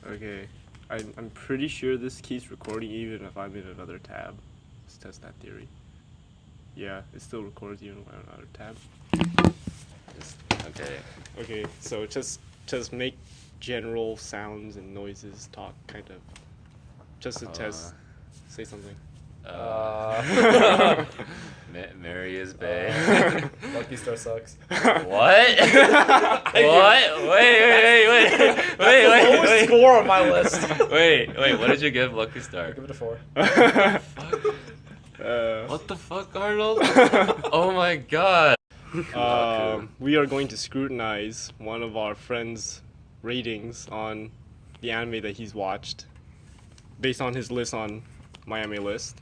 Okay. I'm pretty sure this keeps recording even if I'm in another tab. Let's test that theory. Yeah, it still records even when I'm in another tab. Okay. Okay, so just make general sounds and noises, talk kind of. Just to test. Say something. Mary is bae. Lucky Star sucks. What? What? Wait. Score on my list. Wait. What did you give Lucky Star? Give it a 4. What the fuck, Arnold? Oh my god. We are going to scrutinize one of our friends' ratings on the anime that he's watched, based on his list on My Anime List.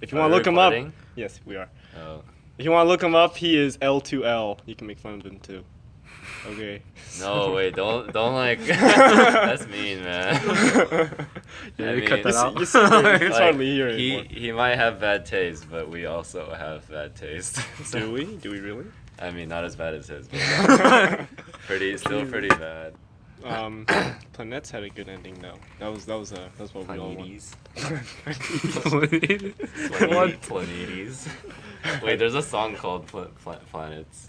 If you want to look him up, yes, we are. Oh. If you want to look him up, he is L2L. You can make fun of him too. Okay. No, wait, don't like. That's mean, man. Yeah, you cut that out. It's hardly here he anymore. he might have bad taste, but we also have bad taste. Do we? Do we really? I mean, not as bad as his, but still pretty bad. Planets had a good ending though. That's what we all want. Planetes. Wait, there's a song called Planets.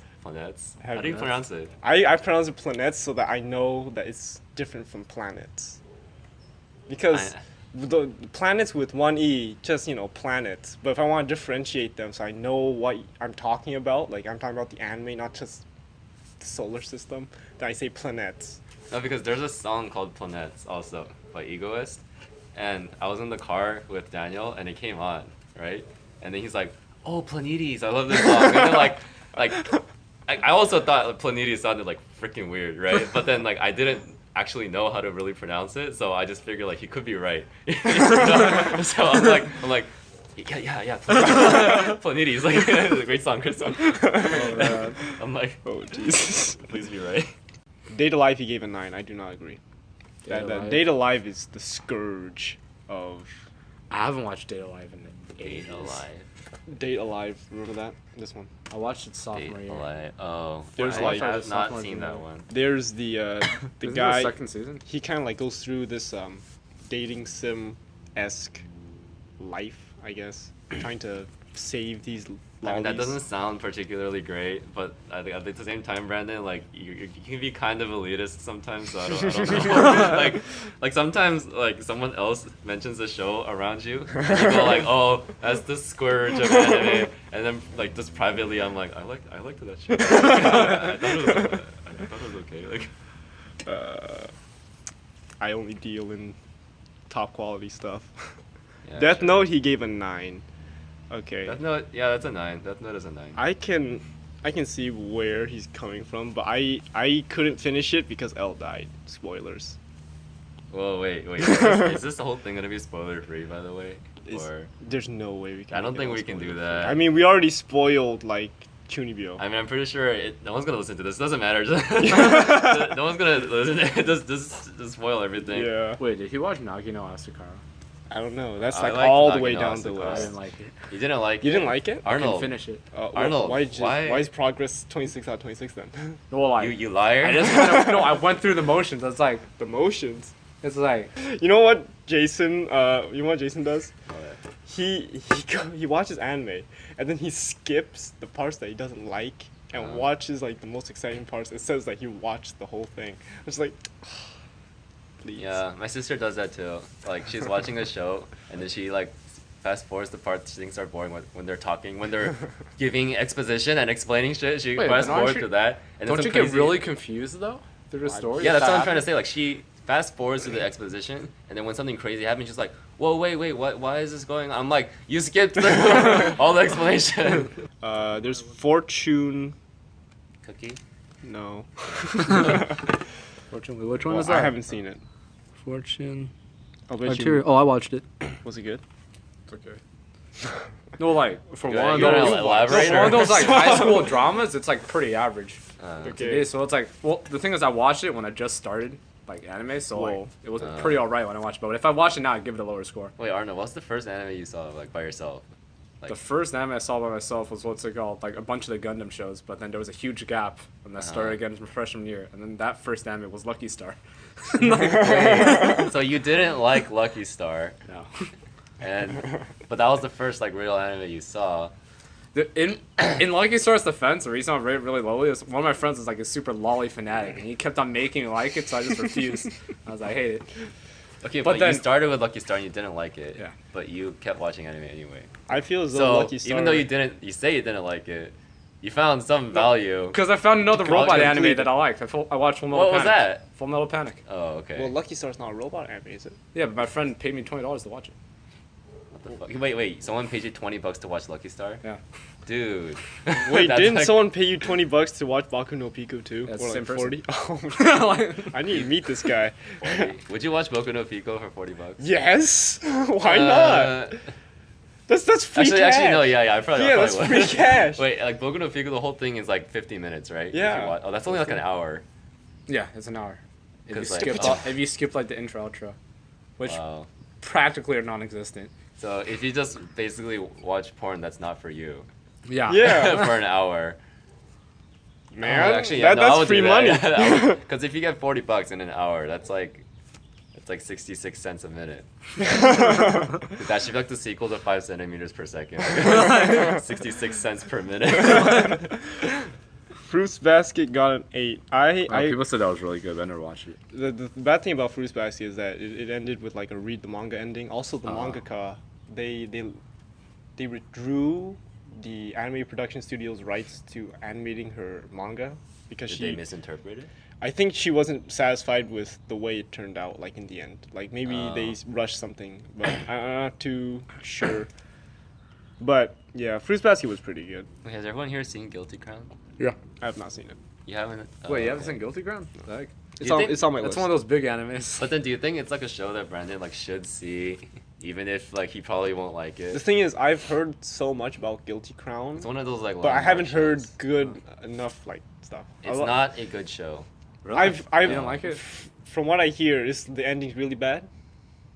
How do you pronounce it? I pronounce it planets so that I know that it's different from planets. Because the planets with one E, just, planets. But if I want to differentiate them so I know what I'm talking about, like I'm talking about the anime, not just the solar system, then I say planets. No, because there's a song called Planets also by Egoist. And I was in the car with Daniel and it came on, right? And then he's like, oh, Planetes, I love this song. And then I also thought Planetes sounded like freaking weird, right? But then I didn't actually know how to really pronounce it, so I just figured he could be right. So I'm like, yeah, Planetes, it's a great song, good song. Oh man. I'm like, oh Jesus. Please be right. Date Alive he gave a 9. I do not agree. That Date Alive is the scourge of. I haven't watched Date Alive in Date Alive. Date Alive, remember that? This one. I watched it sophomore year. Alive. Oh, There's I have not sophomore seen year. that one. There's the Isn't guy. it the second season? He kind of goes through this dating sim-esque life, I guess, trying to save these lollies. I mean, that doesn't sound particularly great, but I think at the same time, Brandon, you can be kind of elitist sometimes. So I don't know. like sometimes someone else mentions a show around you, and you go oh, that's the scourge of anime, and then just privately, I'm like, I liked that show. I thought it was okay. I only deal in top quality stuff. Yeah, Death sure. Note he gave a 9. Okay. Death Note, yeah, that's a 9. Death Note is a 9. I can see where he's coming from, but I couldn't finish it because L died. Spoilers. Whoa, wait. Is this whole thing gonna be spoiler free, by the way? Or There's no way we can. I don't think we can do that. I mean, we already spoiled Chunibyo. I mean, I'm pretty sure no one's gonna listen to this. It doesn't matter. No one's gonna listen. Just spoil everything. Yeah. Wait, did he watch Nagi no Asakara? I don't know. That's I liked all the Nagi way no down the Asakara. I list. didn't like it. You didn't like You it? didn't like it? I couldn't Arnold. finish it. Arnold, Why why? is progress 26 out of 26 then? Well, You liar? I just kind of I went through the motions. It's like The motions. it's like You know what Jason? You know what Jason does? What? He watches anime and then he skips the parts that he doesn't like and watches the most exciting parts. It says that he watched the whole thing. It's like, please. Yeah, my sister does that too. She's watching a show and then she fast forwards the parts things are boring when they're talking, when they're giving exposition and explaining shit. She Wait, fast but aren't forward you- to that. And don't then you some get crazy- really confused though through the story? Yeah, that's what I'm trying to happens? say. She fast forwards to the exposition, and then when something crazy happens, she's like, "Whoa, wait, what? Why is this going on?" I'm like, "You skipped all the explanation." There's Fortune. Cookie. No. Fortune. Which one Well, is that? I haven't seen it. Fortune. I'll bet Arteria. you. Oh, I watched it. Was it good? It's okay. No, for You one of gotta those, elaborate, for one of or- those high school dramas, it's pretty average. Okay. To me. So it's the thing is, I watched it when I just started anime, so Whoa. it was pretty alright when I watched it. But if I watched it now, I'd give it a lower score. Wait, Arnold, what's the first anime you saw by yourself? The first anime I saw by myself was what's it called? Like a bunch of the Gundam shows, but then there was a huge gap, and that started again from freshman year. And then that first anime was Lucky Star. So you didn't like Lucky Star, No. but that was the first like real anime you saw. In Lucky Star's defense, the reason I'm really lowly is one of my friends was like a super lolly fanatic, and he kept on making me like it, so I just refused. I was like, I hate it. Okay, But but then- you started with Lucky Star and you didn't like it. Yeah. But you kept watching anime anyway. I feel as though So Lucky Star. even though you say you didn't like it, you found some value. Because I found another Complete- robot anime that I liked. I watched Full Metal What was Panic. that? Full Metal Panic. Oh, okay. Well, Lucky Star's not a robot anime, is it? Yeah, but my friend paid me $20 to watch it. What the fuck? Wait. Someone paid you $20 to watch Lucky Star? Yeah. Dude. Wait, That's didn't like- someone pay you $20 to watch BOKU no Pico too? That's Or the like same 40? Oh, Like- I need to meet this guy. 40? Would you watch Boku no Pico for $40? Yes. Why not? That's free cash. Actually, no, yeah, I probably Yeah, I that's probably free would. cash. Wait, like Boku no Pico, the whole thing is like 50 minutes, right? If you Yeah. watch- Oh, that's only like an hour. Yeah, it's an hour. If you 'Cause, like, skip like the intro outro, which Wow. practically are non-existent. So if you just basically watch porn, that's not for you. Yeah. Yeah. For an hour. Man, Actually, yeah, that's free money. Because if you get $40 in an hour, it's like 66 cents a minute. That should be like the sequel to 5 centimeters per second. 66 cents per minute. Fruits Basket got an 8. People said that was really good, but I never watched it. The bad thing about Fruits Basket is that it ended with like a read the manga ending. Also, the mangaka they withdrew the anime production studio's rights to animating her manga because Did they misinterpret it? I think she wasn't satisfied with the way it turned out, like in the end. Like maybe they Oh. rushed something, but I'm not too sure. But yeah, Fruits Basket was pretty good. Wait, has everyone here seen Guilty Crown? Yeah. I have not seen it. You haven't? Wait, you haven't okay. seen Guilty Crown? Like, It's you on think- it's on my that's list. one of those big animes. But then, do you think it's like a show that Brandon like should see, even if like he probably won't like The it? thing is, I've heard so much about Guilty Crown, It's one of those like. but I landmark haven't heard shows. good enough like stuff. It's I- not a good show. Really? I've You don't like it? From what I hear, is the ending's really bad.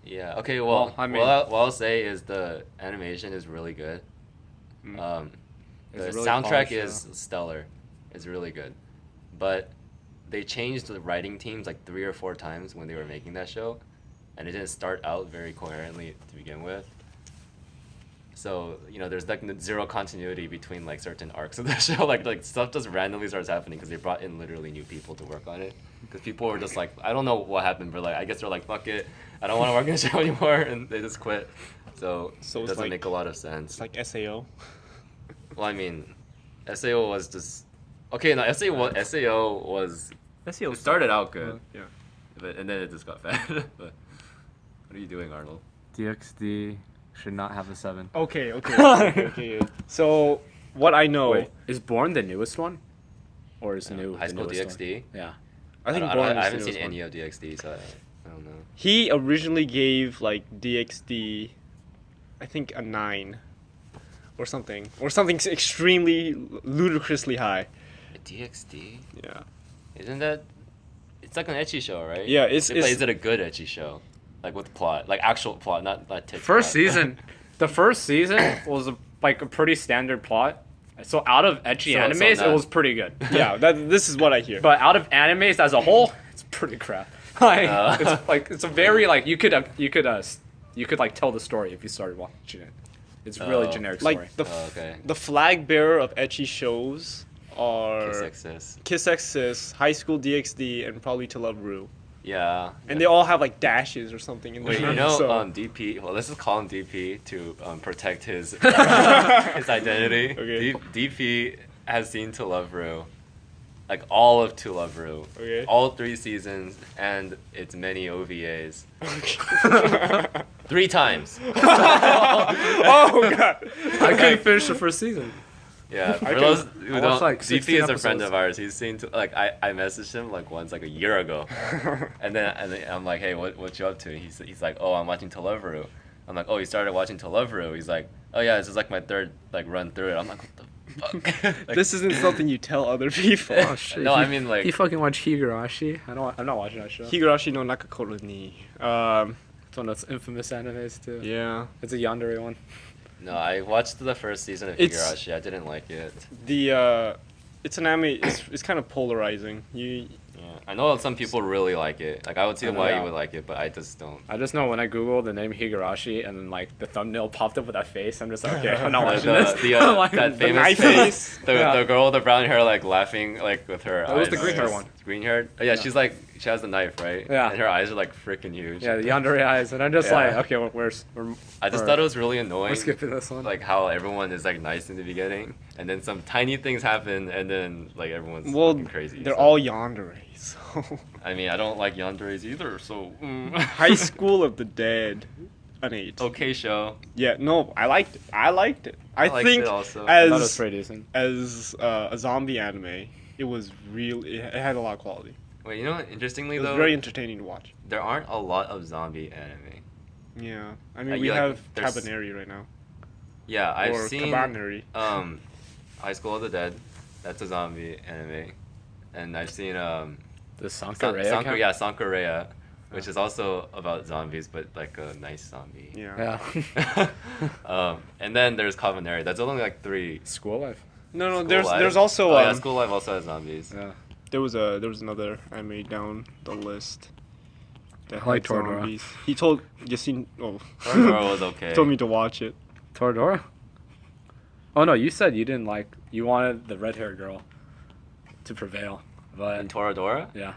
Yeah. Okay. Well, I mean- what I'll say is the animation is really good. The It's a really soundtrack polished is stellar. It's really good, but they changed the writing teams like 3 or 4 times when they were making that show, and it didn't start out very coherently to begin with. So there's like zero continuity between like certain arcs of the show. Like stuff just randomly starts happening because they brought in literally new people to work on it. Because people were just like, I don't know what happened, but like I guess they're like, fuck it, I don't want to work on the show anymore, and they just quit. So So it it's doesn't like- make a lot of sense. It's like SAO. Well, I mean, SAO was just okay. No, SAO was SAO it started out good, Yeah. and then it just got bad. But what are you doing, Arnold? DXD should not have a 7. Okay. So what I know, Wait, is Born the newest one? Or is new High the School newest DxD. one? Yeah. I think I Born is the haven't seen newest one. any of DxD, so I don't know. He originally gave like DxD, I think a 9, or something extremely ludicrously high. DxD? Yeah. Isn't that? It's like an ecchi show, right? Yeah, it's- But is it a good ecchi show? Like with plot, like actual plot, not TikTok. First season, the first season was like a pretty standard plot. So out of ecchi So animes, not- it was pretty good. Yeah, this is what I hear. But out of animes as a whole, it's pretty crap. Like, it's a very like you could like tell the story if you started watching it. It's really Oh. generic story. like the Oh, okay. the flag bearer of ecchi shows are Kiss X's, High School DxD, and probably To Love Ru. Yeah. And they all have like dashes or something in Wait, there. you know, so. DP. Well, let's just call him DP to protect his his identity. Okay. DP has seen To Love Ru, like all of To Love Ru, Okay. all 3 seasons, and its many OVAs. Okay. 3 times. Oh god. I couldn't finish the first season. Yeah, for can- those who I don't, watched, like, DP 16 is a friend episodes. of ours. He's seen like I messaged him like once like a year ago, and then I'm like, hey, what you up to? He's like, oh, I'm watching To Love Ru. I'm like, oh, you started watching To Love Ru. He's like, oh yeah, this is like my 3rd like run through it. I'm like, what the fuck? Like, This isn't something you tell other people. Oh shit. No, I mean like You fucking watch Higurashi? I'm not watching that show. Higurashi no Nakakoro ni. It's one of those infamous animes too. Yeah. It's a yandere one. No, I watched the first season of It's- Higurashi. I didn't like it. It's an anime. It's kind of polarizing. Yeah, I know some people really like it. Like I would see why Yeah. you would like it, but I just don't. I just know when I Googled the name Higurashi and then like the thumbnail popped up with that face, I'm just like, okay, I'm not The, watching the, this. the, Like, that the famous knife face, face. the girl with the brown hair like laughing like with her That was eyes. the green hair one. Green hair? Oh, yeah, she's like she has the knife, right? Yeah. And her eyes are like freaking huge. Yeah, the yandere eyes, and I'm just Yeah. like, okay, we're I just thought it was really annoying. we're skipping this one. Like how everyone is like nice in the beginning, and then some tiny things happen, and then like everyone's Well, fucking crazy. they're so- all yandere. So. I mean, I don't like yanderes either, so. High School of the Dead, an 8. Okay, show. Yeah, no, I liked it. I liked it. I liked think it also. I thought it was as pretty decent. a zombie anime, it was really. It had a lot of quality. Wait, you know, interestingly It was though, very entertaining to watch. there aren't a lot of zombie anime. Yeah, I mean you we like- have there's- Cabaneri right now, Yeah, I've or seen Cabaneri. High School of the Dead. That's a zombie anime, and I've seen The Sankareya account? Sankareya, which is also about zombies, but like a nice zombie. Yeah. Yeah. And then there's Cabaneri. That's only like 3. School life. No, School there's Life. also Oh, yeah, School Life also has zombies. Yeah. there was another anime down the list. That I like had Toradora. zombies. He told Yasin. Oh, Toradora was okay. told me to watch it. Toradora? Oh no, you said you didn't like. You wanted the red-haired girl to prevail, but And Toradora? yeah.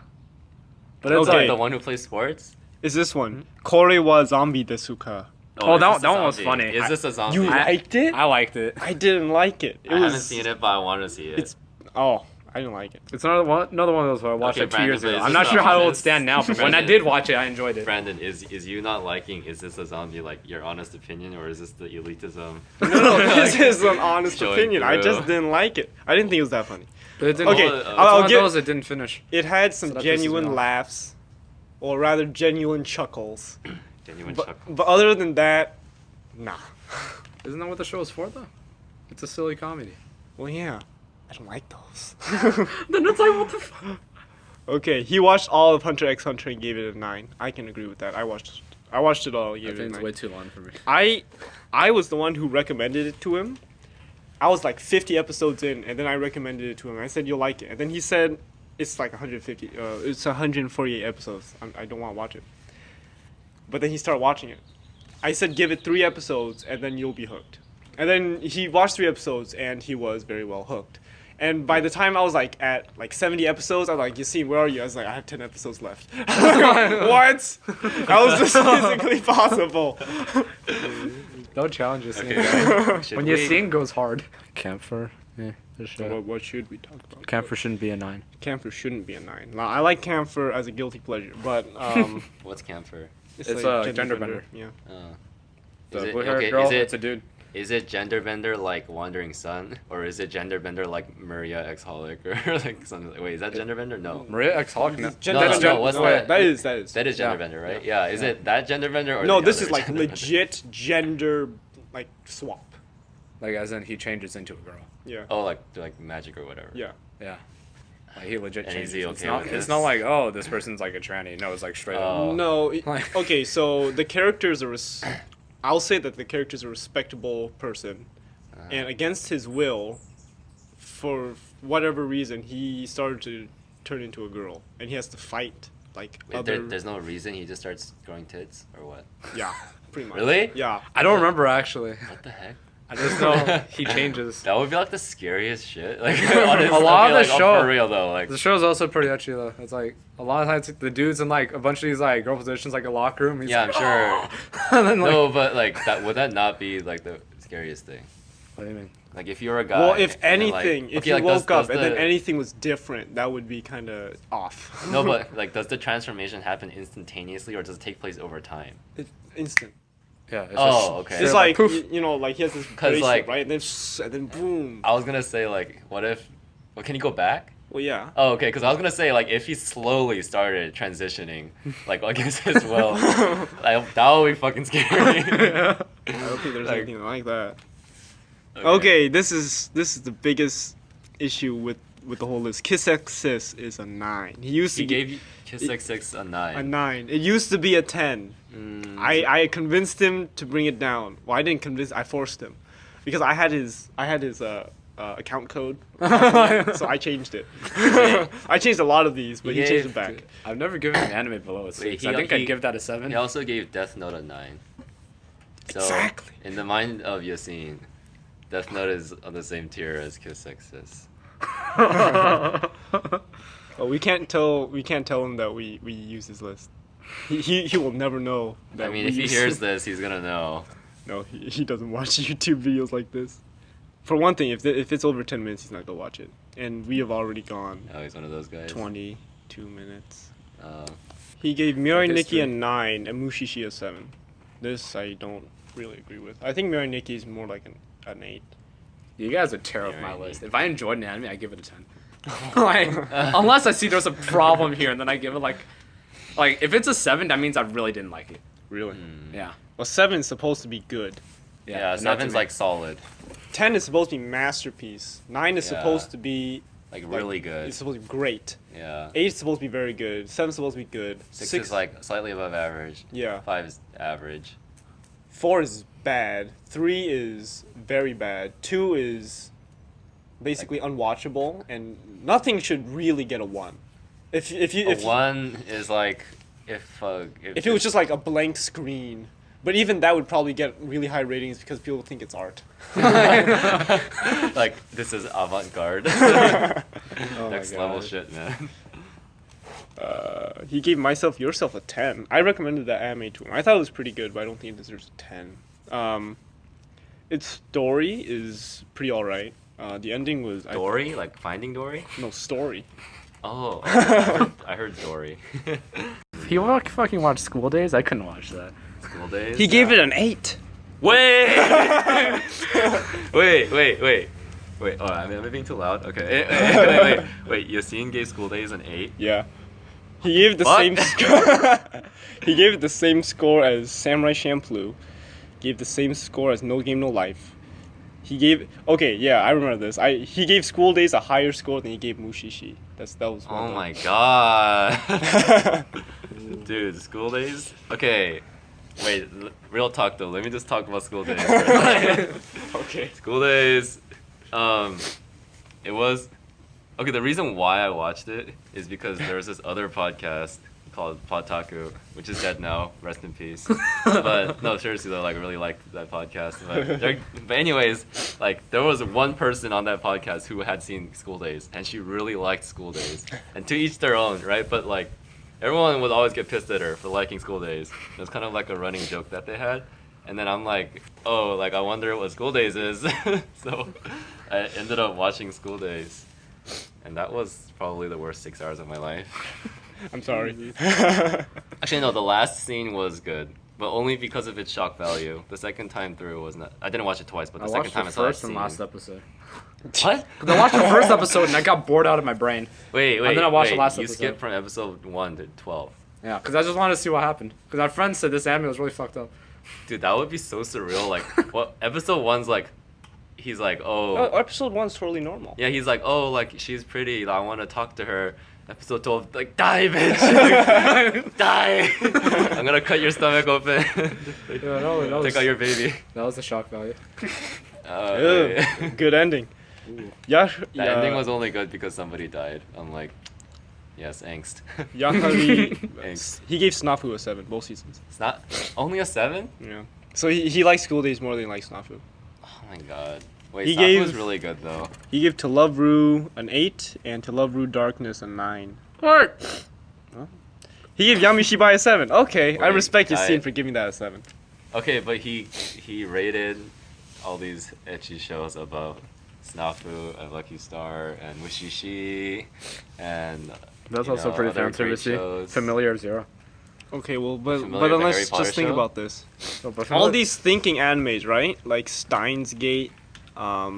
But it's Okay. like The one who plays sports? Is this one? Kore wa zombie desuka. Oh, is that- this that a one was zombie? funny. Is this a zombie? You I- liked it? I liked it. I didn't like it. It I was. haven't seen it, but I want to see it. It's oh, I didn't like it. It's another one of those where I watched Okay, it 2 years Brandon, ago. but I'm is not this sure the how it would honest- stand now, but when I Brandon- did watch it, I enjoyed it. Brandon, is you not liking Is This a Zombie like your honest opinion, or is this the elitism? No, this is an honest Showing opinion. I through. just didn't like it. I didn't think it was that funny. But it didn't, Okay, Well, it's I'll one of give. those that didn't finish. It had some So that pisses genuine me off. laughs, or rather, genuine chuckles. Genuine But, chuckle. but other than that, nah. Isn't that what the show is for, though? It's a silly comedy. Well, yeah, I don't like those. Then it's like, what the fuck? Okay, he watched all of Hunter x Hunter and gave it a 9. I can agree with that. I watched it all. I Gave it think a it's 9. way too long for me. I was the one who recommended it to him. I was like 50 episodes in, and then I recommended it to him. I said you'll like it, and then he said it's like 150. It's 148 episodes. I don't want to watch it. But then he started watching it. I said give it 3 episodes, and then you'll be hooked. And then he watched 3 episodes, and he was very well hooked. And by the time I was like at like 70 episodes, I was like, Yasin, where are you? I was like, I have 10 episodes left. What? How is this physically possible? Don't challenge us. Okay, should When we- Yasin goes hard. Camphor. Yeah, What should we talk about? Camphor shouldn't be a 9. Camphor shouldn't be a 9. Now, I like camphor as a guilty pleasure, but What's camphor? It's a gender bender. Yeah. The Is blue it, haired okay, girl, is it's a it dude. is it gender bender like Wandering Sun, or is it gender bender like Maria Exholic, or like something? Wait, is that gender bender? No. Maria X Hawk. No. Gender No, bender. no, what's No, that? That is. That is Yeah. gender bender, right? Yeah. Is it that gender bender or No, the this other is like gender bender? legit gender like swap. Like, as in, he changes into a girl. Yeah. Oh, like magic or whatever. Yeah. Yeah. Like, he legit And is changes. he It's okay not, with it's this? not like, oh, this person's like a tranny. No, it's like straight up. Oh. No. Like- Okay, so the characters are. I'll say that the character's a respectable person, and against his will, for whatever reason, he started to turn into a girl, and he has to fight like Wait, other. there's no reason he just starts growing tits or what? Yeah, pretty much. Really? Yeah. I don't remember, actually. What the heck? I just know he changes. That would be like the scariest shit. Like honestly, A lot of I'd the be like, show- oh, for real though. Like The show's also pretty etchy, though. It's like, a lot of times, the dude's in like a bunch of these like girl positions, like a locker room. He's yeah, I'm like, sure. and then, like, No, but like that would that not be like the scariest thing? what do you mean? Like if you're a guy. Well, if and then, like- anything, if okay, you like, woke does up and then the- anything was different, that would be kind of off. No, but like, does the transformation happen instantaneously, or does it take place over time? It's instant. Yeah. It's Oh, just okay. straight It's up like poof. you know, like he has this 'Cause, bracelet, like- right? And then boom. I was gonna say like, what if? Well, can he go back? Well, yeah. Oh, okay. Because I was gonna say like, if he slowly started transitioning, like against his will, like, that would be fucking scary. I don't think there's Like- anything like that. Okay, this is the biggest issue with with the whole list. Kiss X Sis is a 9. He used to He gave Kiss X6 a 9. a 9. It used to be a 10. I convinced him to bring it down. Well, I didn't convince. I forced him because I had his account code, so I changed it. I changed a lot of these, but he changed it back. I've never given an anime below a 6. Wait, I think I'd give that a 7. He also gave Death Note a 9. So, Exactly. in the mind of Yasin, Death Note is on the same tier as Kiss X's. Well, we can't tell him that we use his list. He will never know. That I mean, we if he use- hears this, he's gonna know. No, he doesn't watch YouTube videos like this. For one thing, if it's over 10 minutes, he's not gonna watch it. And we have already gone Oh, he's one of those guys. 22 minutes. Uh, He gave Mirai Nikki a History. 9 and Mushishi a 7. This I don't really agree with. I think Mirai Nikki is more like an 8. You guys would tear up my Yeah, list. If I enjoyed an anime, I give it a 10. Like, unless I see there's a problem here, and then I give it like if it's a 7, that means I really didn't like it. Really? Yeah. Well, 7 is supposed to be good. yeah, but not to 7's me. like solid. 10 is supposed to be masterpiece. 9 is Yeah. supposed to be Like really It's good. supposed to be great. Yeah. 8 is supposed to be very good. 7 is supposed to be good. 6 is like slightly above average. Yeah. 5 is average. 4 is bad. 3 is very bad. 2 is basically unwatchable, and nothing should really get a 1. If A 1 is like if it was just like a blank screen, but even that would probably get really high ratings because people think it's art. like this is avant-garde. Oh Next level shit, man. He gave Myself Yourself a 10. I recommended that anime to him. I thought it was pretty good, but I don't think it deserves a 10. Its story is pretty alright. The ending was Dory, like Finding Dory. no story. Oh, I heard Dory. If you fucking watch School Days, I couldn't watch that. School days. He gave it an 8. Wait! wait. Oh, am I being too loud? Okay. Wait. Yasin gave School Days an 8. Yeah. He gave the What? same score. He gave it the same score as Samurai Champloo. Gave the same score as No Game No Life. He gave I remember this. He gave School Days a higher score than he gave Mushishi. That was well Oh done. my god. Dude, School Days? Okay. Wait, real talk though. Let me just talk about School Days. Okay. School Days, it was okay. The reason why I watched it is because there was this other podcast called Podtaku, which is dead now. Rest in peace. But no, seriously though, like I really liked that podcast. But anyways, like there was one person on that podcast who had seen School Days, and she really liked School Days. And to each their own, right? But like everyone would always get pissed at her for liking School Days. It was kind of like a running joke that they had. And then I'm like, oh, like I wonder what School Days is. So I ended up watching School Days. And that was probably the worst 6 hours of my life. I'm sorry. Actually, no, the last scene was good. But only because of its shock value. The second time through was not. I didn't watch it twice, but the I second watched time the I saw that first and scene. last episode. What? I watched the first episode and I got bored out of my brain. Wait. And then I watched the last You episode. skipped from episode 1 to 12. Yeah, because I just wanted to see what happened. Because my friend said this anime was really fucked up. Dude, that would be so surreal. Like, what? Episode 1's like, he's like, oh. Episode 1's totally normal. Yeah, he's like, oh, like, she's pretty. I want to talk to her. Episode 12, like, die, bitch. Die. I'm going to cut your stomach open. Take out your baby. That was the shock value. Ew. Wait. Good ending. Yeah. The ending was only good because somebody died. I'm like, yes, angst. Yakari. Angst. He gave Snafu a 7 both seasons. It's not only a 7? Yeah. So he likes School Days more than he likes Snafu. Oh my god. Wait, He Safu gave- was really good though. He gave To Love Ru an 8 and To Love Ru Darkness a 9. What? He gave Yamishibai a 7. Okay, I Wait, respect your I- scene for giving that a 7. Okay, but he rated all these ecchi shows about Snafu and Lucky Star and Mushishi and That's you also know, pretty other fan great servicey. shows. Familiar Zero. Okay, well, but Familiar then with the let's Harry Potter just think show? about this. So, but All Familiar- these thinking animes, right? Like Steins Gate, I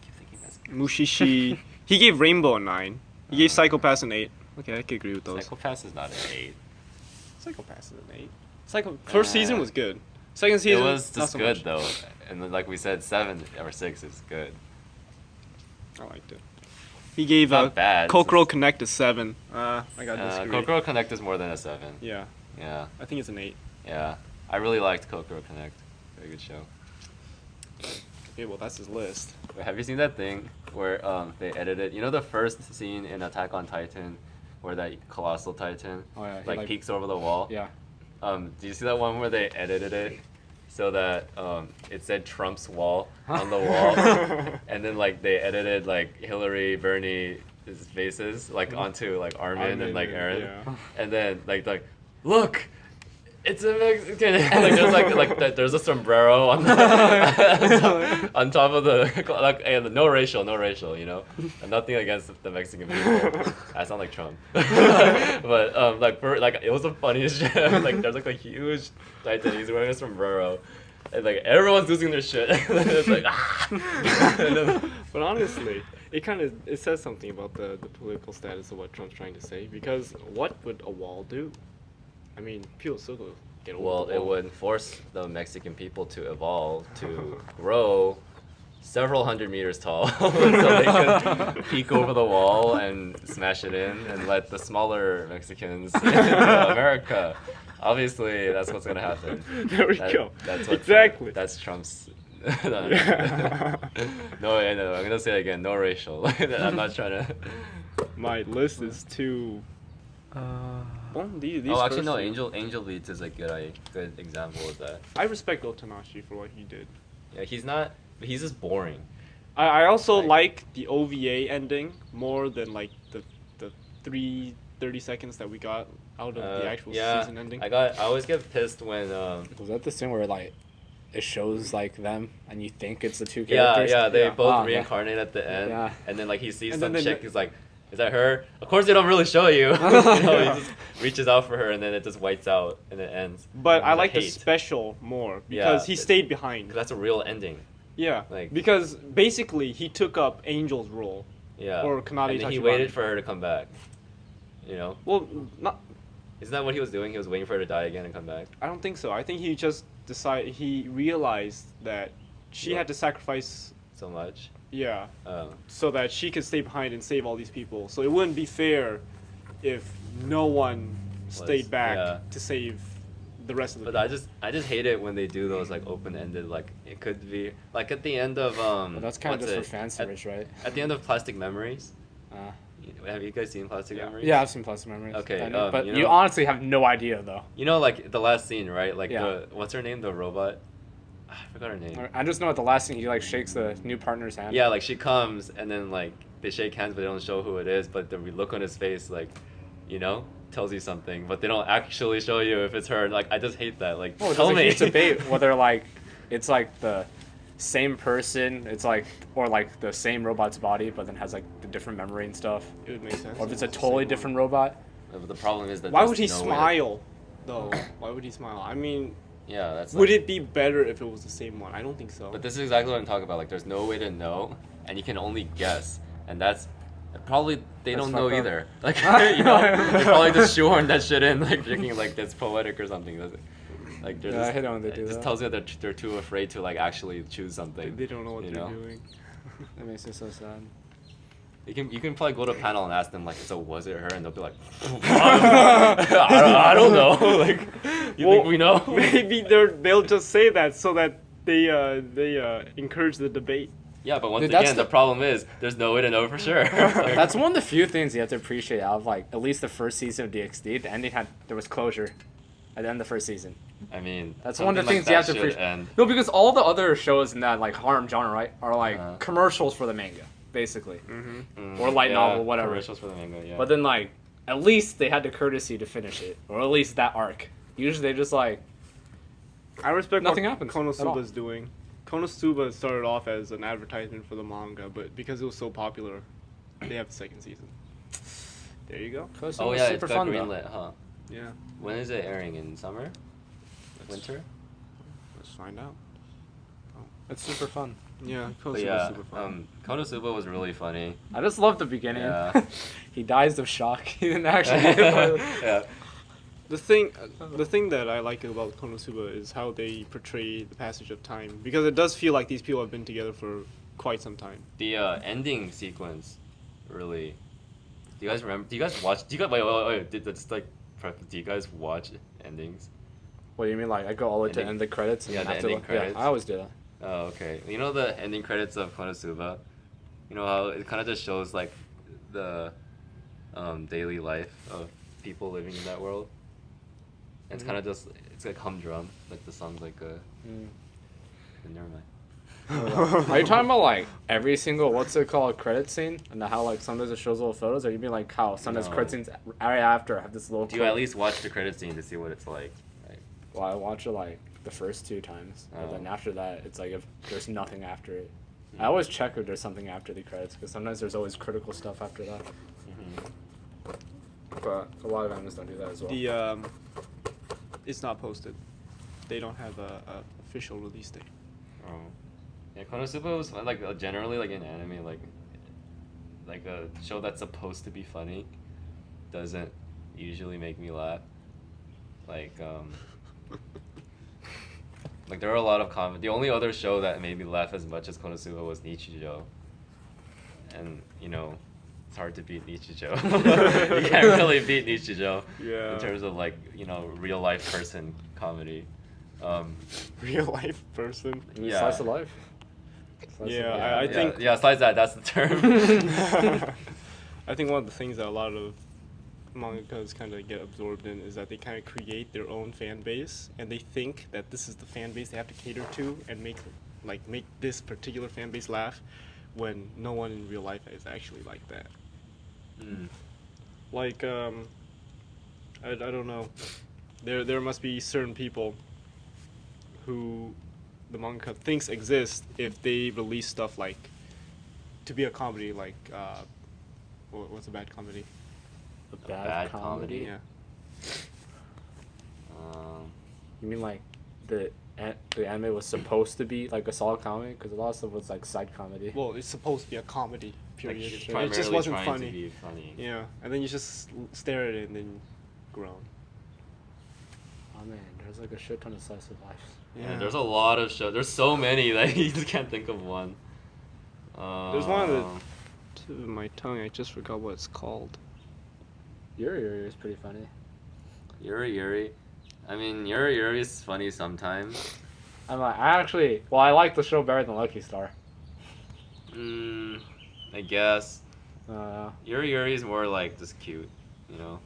keep thinking that's Mushishi. He gave Rainbow a 9. He gave Psychopaths an 8. Okay, I could agree with those. Psychopaths is not an 8. Psychopaths is an 8. First season was good. Second It season was not just so good much. though, and then, like we said, 7 or 6 is good. I liked it. He gave Not bad. Kokoro Connect a 7. I got disagree. Kokoro Connect is more than a 7. Yeah, Yeah, I think it's an 8. yeah. I really liked Kokoro Connect. Very good show. Okay, well that's his list. Wait, have you seen that thing where they edited? You know the first scene in Attack on Titan, where that colossal Titan Oh, yeah, he, like peeks over the wall. Yeah. Do you see that one where they edited it so that it said Trump's wall on the wall, and then like they edited like Hillary, Bernie's faces like onto like Armin and like Aaron, yeah. and then like look. It's a Mexican. Like there's a sombrero on on top of the like, and no racial, you know, and nothing against the Mexican people. I sound like Trump, but like it was the funniest shit. Like there's like a huge Titan. He's wearing a sombrero, and like everyone's losing their shit. It's like and then, But honestly, it says something about the political status of what Trump's trying to say, because what would a wall do? I mean, people still go get over well, the it wall. would force the Mexican people to evolve to grow several hundred meters tall so they could peek over the wall and smash it in and let the smaller Mexicans into America. Obviously, that's what's gonna happen. There we go. That's what Exactly. That's Trump's. Yeah. No, I'm gonna say it again. No racial. I'm not trying to. My list is too. Well, these Actually, first no. two- Angel Beats is a good example of that. I respect Otanashi for what he did. Yeah, he's not. He's just boring. I also Like- like the OVA ending more than like the 30 seconds that we got out of the actual season ending. I always get pissed when Was that the scene where like it shows like them and you think it's the two yeah characters? they Yeah. both Ah, yeah. reincarnate at the end, Yeah. and then like he sees And some then chick. the- He's like, is that her? Of course they don't really show you. You know, he just reaches out for her and then it just whites out and it ends. But I And like the hate. special more because Yeah, he it- stayed behind. 'Cause that's a real ending. Yeah, like- because basically he took up Angel's role. Yeah. Or Kanade and then he Tachibana. waited for her to come back. You know, Well, not. isn't that what he was doing? He was waiting for her to die again and come back. I don't think so. I think he just he realized that she Yeah. had to sacrifice. So much. Yeah. Um, So that she could stay behind and save all these people. So it wouldn't be fair if no one stayed back yeah. to save the rest of the But people. I just hate it when they do those like open ended, like it could be like at the end of But that's kind of what's just for it? fan service, right? At the end of Plastic Memories. Uh, Have you guys seen Plastic Memories? yeah, I've seen Plastic Memories. Okay, I know, but you you know- honestly have no idea though. You know, like the last scene, right? Like Yeah. what's her name? The robot. I forgot her name. I just know at the last scene he like shakes the new partner's hand. Yeah, like she comes and then like they shake hands, but they don't show who it is. But the look on his face, like, you know, tells you something. But they don't actually show you if it's her. Like I just hate that. Like Oh, tell there's a me. huge debate whether like it's like the same person, it's like or like the same robot's body, but then has like the different memory and stuff, It would make sense. or if it's a the totally same different robot. But the problem is that Why there's would he no way to- smile, though? Why would he smile? I mean, Yeah, that's. would like- it be better if it was the same one? I don't think so. But this is exactly what I'm talking about. Like, there's no way to know, and you can only guess, and that's probably they That's don't know fucked up. either. Like, you know, they probably just shoehorn that shit in, like thinking like it's poetic or something. Does it? Like, they're Yeah, just, I hate it when they it do just that. tells you that they're too afraid to like actually choose something. They don't know what you they're know? doing. That makes me so sad. You can probably go to a panel and ask them like, so was it her? And they'll be like, I don't know. Like, you think we know? Maybe they'll just say that so that they encourage the debate. Yeah, but once Dude, that's again, the problem is there's no way to know for sure. Like, That's one of the few things you have to appreciate out of like at least the first season of DxD. The ending there was closure at the end of the first season. I mean, That's one of the something things you have that to should appreciate. end. No, because all the other shows in that like harem genre, right, are like Uh-huh. commercials for the manga, basically. Mm-hmm. Or light novel, whatever. Commercials for the manga, yeah. But then like at least they had the courtesy to finish it, or at least that arc. Usually they just like I respect Nothing what happens at all. Konosuba's doing. Konosuba started off as an advertisement for the manga, but because it was so popular, they have the second season. There you go. Oh yeah, it's got greenlit, huh? Yeah, When is it airing? In summer? Winter? let's find out. It's super fun. Yeah, But Konosuba's yeah, super fun. Konosuba was really funny. I just love the beginning. Yeah. He dies of shock. He didn't actually get it. Yeah. The thing that I like about Konosuba is how they portray the passage of time, because it does feel like these people have been together for quite some time. The ending sequence really. Do you guys remember? Do you guys watch? Do you guys wait? Just like, do you guys watch endings? What do you mean? Like I go all the way to Ending- end the credits? And yeah, then the after ending credits. Yeah, I always do that. Oh, okay. You know the ending credits of Konosuba? You know how it kind of just shows like the daily life of people living in that world? And it's kind of just, it's like humdrum. Like the song's like a... Never mind. Are you talking about like every single what's it called credit scene and how like sometimes it shows little photos, or you mean like how sometimes No. credit scenes right after have this little? Do you at least watch the credit scene to see what it's like? Right? Well, I watch it like the first 2 times, and Oh. then after that, it's like if there's nothing after it. I always check if there's something after the credits because sometimes there's always critical stuff after that. But a lot of animes don't do that as well. The it's not posted. They don't have a official release date. Oh. Yeah, Konosuba was like generally like in anime like a show that's supposed to be funny doesn't usually make me laugh. Like like there are a lot of comedy. The only other show that made me laugh as much as Konosuba was Nichijou. And you know, it's hard to beat Nichijou. You can't really beat Nichijou Yeah. in terms of like, you know, real life person comedy. Real life person. I mean, yeah. Slice of life. Slice of Yeah, life. I think. yeah, besides that's the term. I think one of the things that a lot of mangakas kind of get absorbed in is that they kind of create their own fan base, and they think that this is the fan base they have to cater to and make this particular fan base laugh, when no one in real life is actually like that. Like I don't know. There must be certain people who the manga thinks exist if they release stuff like to be a comedy, like what's a bad comedy? A A bad comedy? Yeah. You mean like the anime was supposed to be like a solid comedy? Because a lot of stuff was like side comedy. Well, it's supposed to be a comedy. Like Period. it's And it primarily just wasn't trying funny. to be funny. Yeah, and then you just stare at it and then groan. Oh man, there's like a shit ton of slice of life. Yeah, there's a lot of shows. There's so many that you just can't think of one. There's one of the tip of my tongue. I just forgot what it's called. Yuri is pretty funny. Yuri. I mean, Yuri is funny sometimes. I like the show better than Lucky Star. I guess. Uh, Yuri is more like just cute, you know.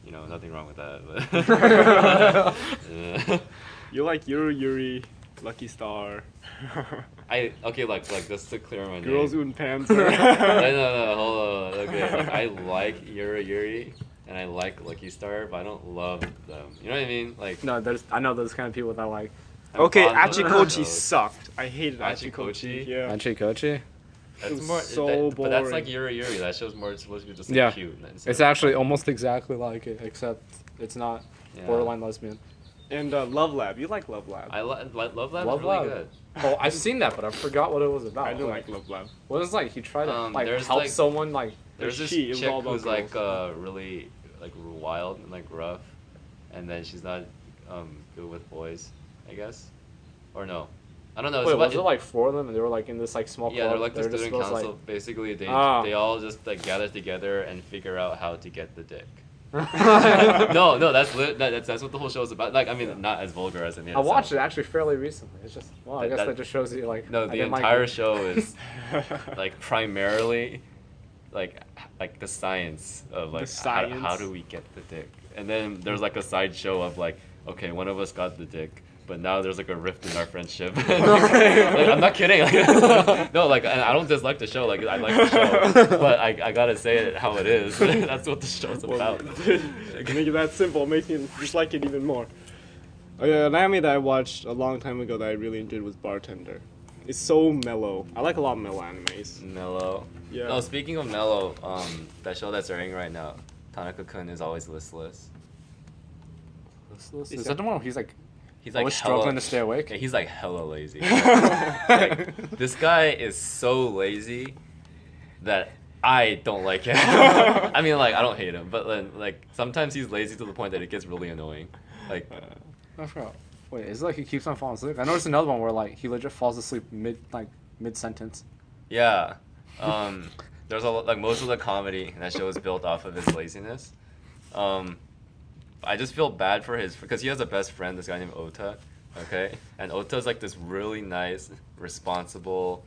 You know, nothing wrong with that. But yeah. You like Yuri, Lucky Star, Okay, like just to clear my Girls name. und Panzer. No, hold on. Okay, like, I like Yuri and I like Lucky Star, but I don't love them. You know what I mean? Like no, I know those kind of people that like I'm Okay, fond of Achikochi those. sucked. I hated Achikochi? Achikochi. Yeah. Kochi. That's was more so but that's like boring. Yuri. That show's more supposed to be just like, Yeah. cute. It's actually almost exactly like it, except it's not Yeah. borderline lesbian. And Love Lab. You like Love Lab? I Love Lab's Love really Lab. good. Oh, I've seen that, but I forgot what it was about. I do like Love Lab. What is like he tried to like There's, help like- someone like There's this She, it was chick all about who's like girls. really like wild and like rough, and then she's not good with boys, I guess, or no, I don't know. Wait, It's was it about- like 4 of them and they were like in this like small yeah, club? they're like the They were just student supposed, council. Basically, they Ah. they all just like gather together and figure out how to get the dick. No, that's what the whole show is about. Like, I mean, not as vulgar as it made. I watched it sound. actually fairly recently. It's just I guess that just shows you like No, I the didn't like entire it. show is like primarily like the science of like science. how do we get the dick, and then there's like a side show of like, okay, one of us got the dick, but now there's like a rift in our friendship. Like, I'm not kidding. Like, no, like I don't dislike the show. Like I like the show, but I gotta say it how it is. That's what the show's about. Make it that simple makes me dislike it even more. Oh yeah, an anime that I watched a long time ago that I really enjoyed was Bartender. It's so mellow. I like a lot of mellow animes. Mellow. Yeah. No, speaking of mellow, that show that's airing right now, Tanaka-kun is always listless. Is that the one where he's like He's like always struggling to stay awake? Yeah, he's like hella lazy. Like, this guy is so lazy that I don't like him. I mean, like I don't hate him, but then like sometimes he's lazy to the point that it gets really annoying. Like I forgot. Wait, is it like he keeps on falling asleep? I noticed another one where like he legit falls asleep mid sentence. yeah, there's like most of the comedy in that show is built off of his laziness. I just feel bad for because he has a best friend, this guy named Ota, okay? And Ota's like this really nice, responsible,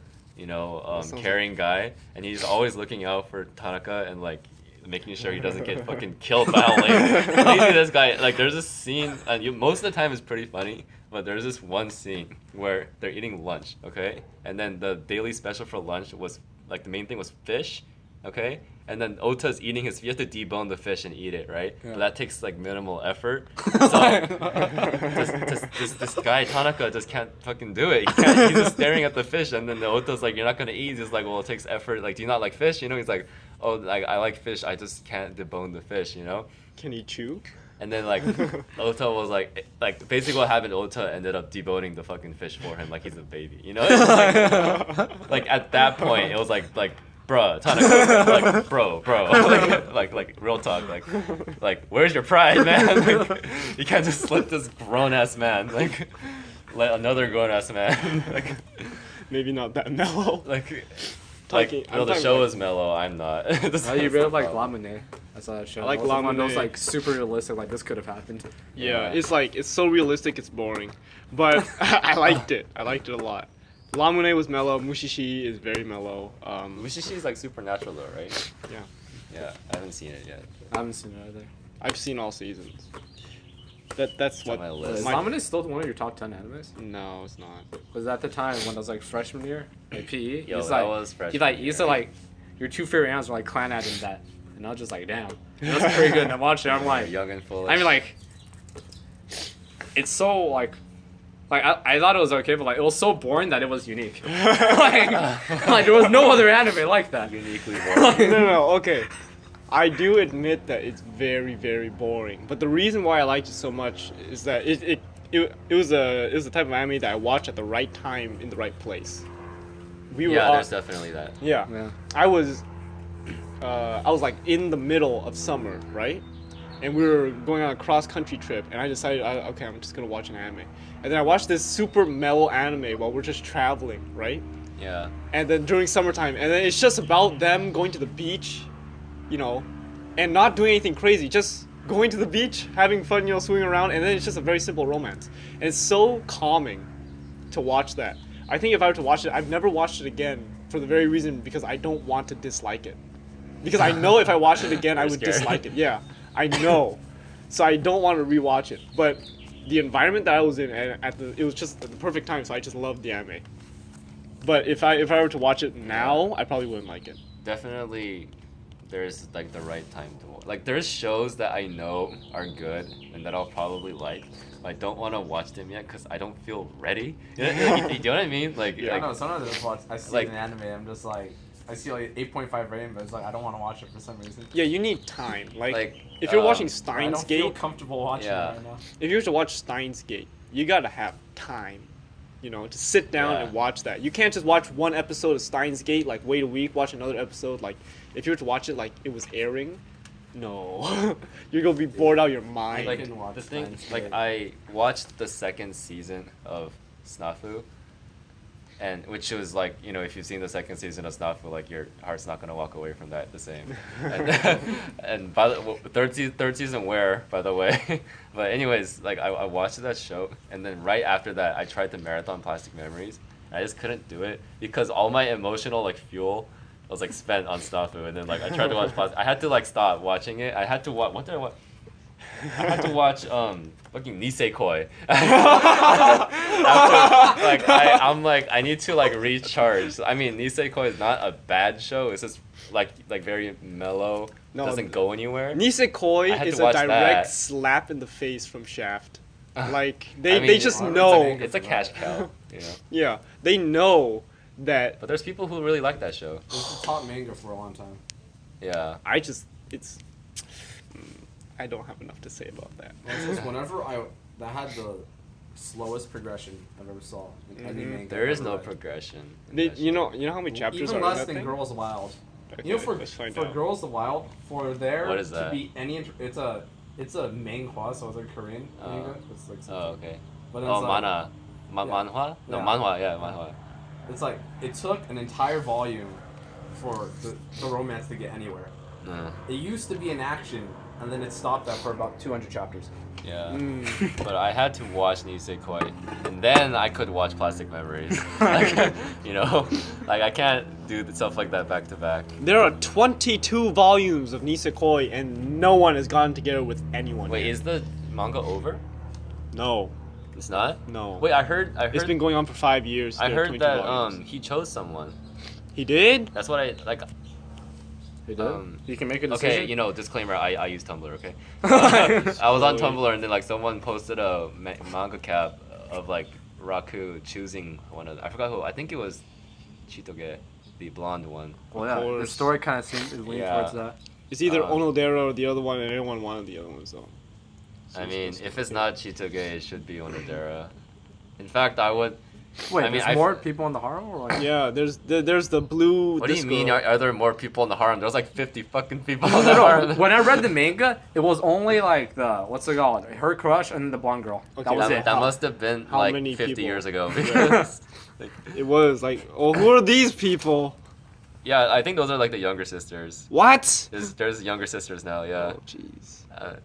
caring guy, and he's always looking out for Tanaka and like making sure he doesn't get fucking killed by a lazy this guy. Like there's this scene, and most of the time it's pretty funny, but there's this one scene where they're eating lunch, okay? And then the daily special for lunch was like the main thing was fish, okay? And then Ota's eating you have to debone the fish and eat it, right? Yeah. But that takes like minimal effort. So this guy Tanaka just can't fucking do it. He's just staring at the fish, and then the Ota's like, "You're not gonna eat." He's like, "Well, it takes effort. Like, do you not like fish?" He's like, "Oh, like I like fish. I just can't debone the fish." Can he chew? And then like Ota was like basically what happened, Ota ended up deboning the fucking fish for him like he's a baby. Like at that point it was like bruh, Tanaka, like bro, like real talk, like where's your pride, man? Like, you can't just let this grown ass man let another grown ass man Maybe not that mellow. The show is mellow. I'm not. You really like Lamune. I saw that show. I like That was one of those Lamune. like super realistic. Like this could have happened. Yeah, it's so realistic, it's boring. But I liked it. I liked it a lot. Lamune was mellow. Mushishi is very mellow. Mushishi is like supernatural though, right? Yeah. Yeah, I haven't seen it yet. I haven't seen it either. I've seen all seasons. That's It's on what. my Is list. Lamune still one of your top 10 animes? No, it's not. Was that the time when I was like freshman year, like PE? Yo, He's that like, was freshman he used to year. like your two favorite animes were like Clan Ad and that, and I was just like, damn, that's pretty good. And I watched it. I'm like, Young and foolish. I mean, like, it's so like I thought it was okay, but like it was so boring that it was unique. like there was no other anime like that. uniquely boring. No, okay. I do admit that it's very, very boring. But the reason why I liked it so much is that it was the type of anime that I watched at the right time in the right place. We were Yeah, all- there's definitely that. yeah. Yeah. I was like in the middle of summer, right? And we were going on a cross-country trip, and I decided, okay, I'm just gonna watch an anime. And then I watched this super mellow anime while we're just traveling, right? Yeah. And then during summertime, and then it's just about them going to the beach, and not doing anything crazy, just going to the beach, having fun, swimming around, and then it's just a very simple romance. And it's so calming to watch that. I think if I were to watch it, I've never watched it again for the very reason because I don't want to dislike it. Because I know if I watched it again, I would scared. dislike it. Yeah, I know. So I don't want to rewatch it. But the environment that I was in, it was just the perfect time, so I just loved the anime. But if I were to watch it now, I probably wouldn't like it. Definitely there's like the right time to watch. Like there's shows that I know are good and that I'll probably like. But I don't want to watch them yet because I don't feel ready. You know what I mean? Like, Yeah. I like know sometimes I just watch. I see like- an anime. I'm just like, I see like 8.5 rating, but it's like I don't want to watch it for some reason. Yeah, you need time. Like if um, you're watching I Steins don't feel Gate, comfortable watching Yeah. it right now. if you were to watch Steins Gate, you gotta have time, to sit down Yeah. and watch that. You can't just watch one episode of Steins Gate, like wait a week, watch another episode. Like if you were to watch it like it was airing, no, you're gonna be bored out of your mind. like can watch the thing, Steins like Gate. I watched the second season of Snafu, and which was like, if you've seen the second season of Snafu, like your heart's not gonna walk away from that the same. And by the third season, where by the way, but anyways, like I watched that show, and then right after that, I tried to marathon Plastic Memories. And I just couldn't do it because all my emotional like fuel was like spent on Snafu, and then like I tried to watch Plastic. I had to like stop watching it. I had to watch. What did I watch? I had to watch fucking Nisekoi. After, like I'm like I need to like recharge. I mean, Nisekoi is not a bad show. It's just like very mellow. No, doesn't go anywhere. I Nisekoi had is to a watch direct that. slap in the face from Shaft. Like I they mean, just it's know. It's a cash cow, Yeah, they know that. But there's people who really like that show. It was the top manga for a long time. Yeah. I don't have enough to say about that. It's just whenever that had the slowest progression I've ever saw in any manga. There is I've no read. progression. in They, that you show. know how many chapters Even are in less that than thing? Girls Wild. Okay, You know, for let's find for out. Girls the Wild, for there What is to that? be any, it's a manhwa, so it's a Korean Oh. manga. It's like Oh, okay. But it's Oh, like, mana. Yeah. Manhwa? No, Yeah. manhwa, yeah, manhwa. It's like it took an entire volume for the romance to get anywhere. It used to be an action, and then it stopped that for about 200 chapters. Yeah. But I had to watch Nisekoi, and then I could watch Plastic Memories. Like, you know, like I can't do stuff like that back to back. There are 22 volumes of Nisekoi, and no one has gotten together with anyone. Wait, yet. is the manga over? No, It's not? no. Wait, I heard It's been going on for 5 years. I There are heard 22 that volumes. he chose someone. He did? That's what I like. You do? You can make a decision. Okay, you know, disclaimer. I use Tumblr. Okay. I was on Oh, Tumblr and then like someone posted a manga cap of like Raku choosing one of. I forgot who. I think it was Chitoge, the blonde one. Well, yeah, the course. story kind of seems leaning Yeah. towards that. It's either Um, Onodera or the other one, and everyone wanted the other one, so. I mean, if it's not Chitoge, it should be Onodera. In fact, I would. Wait, I mean, there's more people in the harem, or like? Yeah, there's the blue. What do you disco. mean? Are there more people in the harem? There's like 50 fucking people in the No, no. harem. When I read the manga, it was only like the what's it called? Her crush and the blonde girl. Okay, That was That, it. that must have been How like many 50 people? years ago. Because, like, It was like, oh, who are these people? yeah, I think those are like the younger sisters. What? There's younger sisters now. Yeah. Oh, jeez.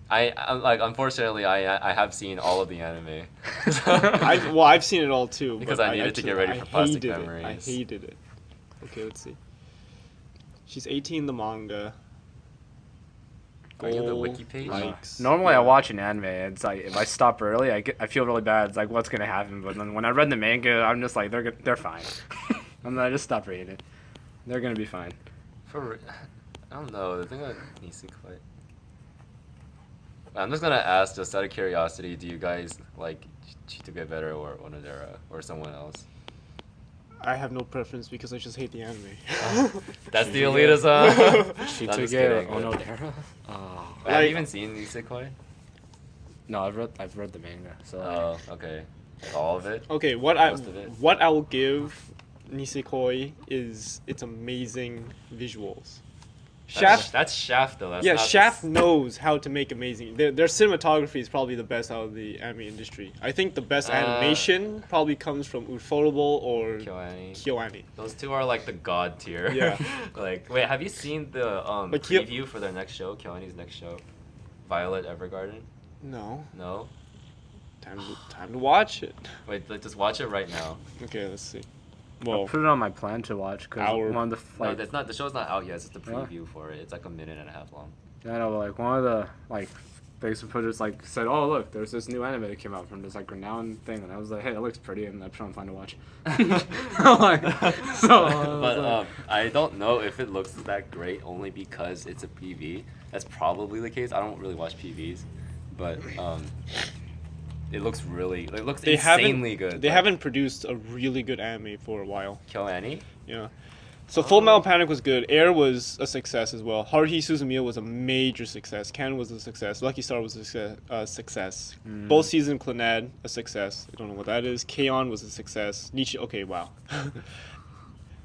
I'm like, unfortunately, I have seen all of the anime. I've seen it all too. Because but I needed to get ready for Plastic hated Memories. I hated it. Okay, let's see. She's 18 in the manga. Are you on the Goal, wiki page? likes. Normally, Yeah. I watch an anime. It's like if I stop early, I feel really bad. It's like what's gonna happen. But then when I read the manga, I'm just like they're fine. I just stop reading it. They're gonna be fine. I don't know. The thing with Nisekoi. I'm just gonna ask, just out of curiosity, do you guys like Chitoge better or Onodera or someone else? I have no preference because I just hate the anime. That's the elitism. She I'm took just it. kidding. Onodera. Oh. Have Like- you even seen Nisekoi? No, I've read the manga. So. Oh, okay. All of it? Okay, Most of it. what I will give Nisekoi is its amazing visuals. Shaft, That's Shaft though. That's yeah, not Shaft knows how to make amazing. Their cinematography is probably the best out of the anime industry. I think the best animation probably comes from Ufotable or KyoAni. KyoAni. Those two are like the god tier. Yeah. Like, wait, have you seen the But Kyo- preview for their next show, KyoAni's next show, Violet Evergarden? No, No. time to watch it. Wait, just watch it right now. Okay, let's see. I'll Well, put it on my plan to watch because Our- one of the No, like that's not. The show's not out yet. It's just a Really? preview for it. It's like a minute and a half long. I know like one of the like Facebook photos like said, oh look, there's this new anime that came out from this like renowned thing, and I was like, hey, it looks pretty, and I put it on fun to watch. Like, so, But I don't know if it looks that great only because it's a PV. That's probably the case. I don't really watch PVs, but it looks really. It looks they insanely good. They like, haven't produced a really good anime for a while. KyoAni. Yeah. So Full Metal Panic was good. Air was a success as well. Haruhi Suzumiya was a major success. Ken was a success. Lucky Star was a success. Both season Clannad a success. I don't know what that is. K-On was a success. Okay, wow.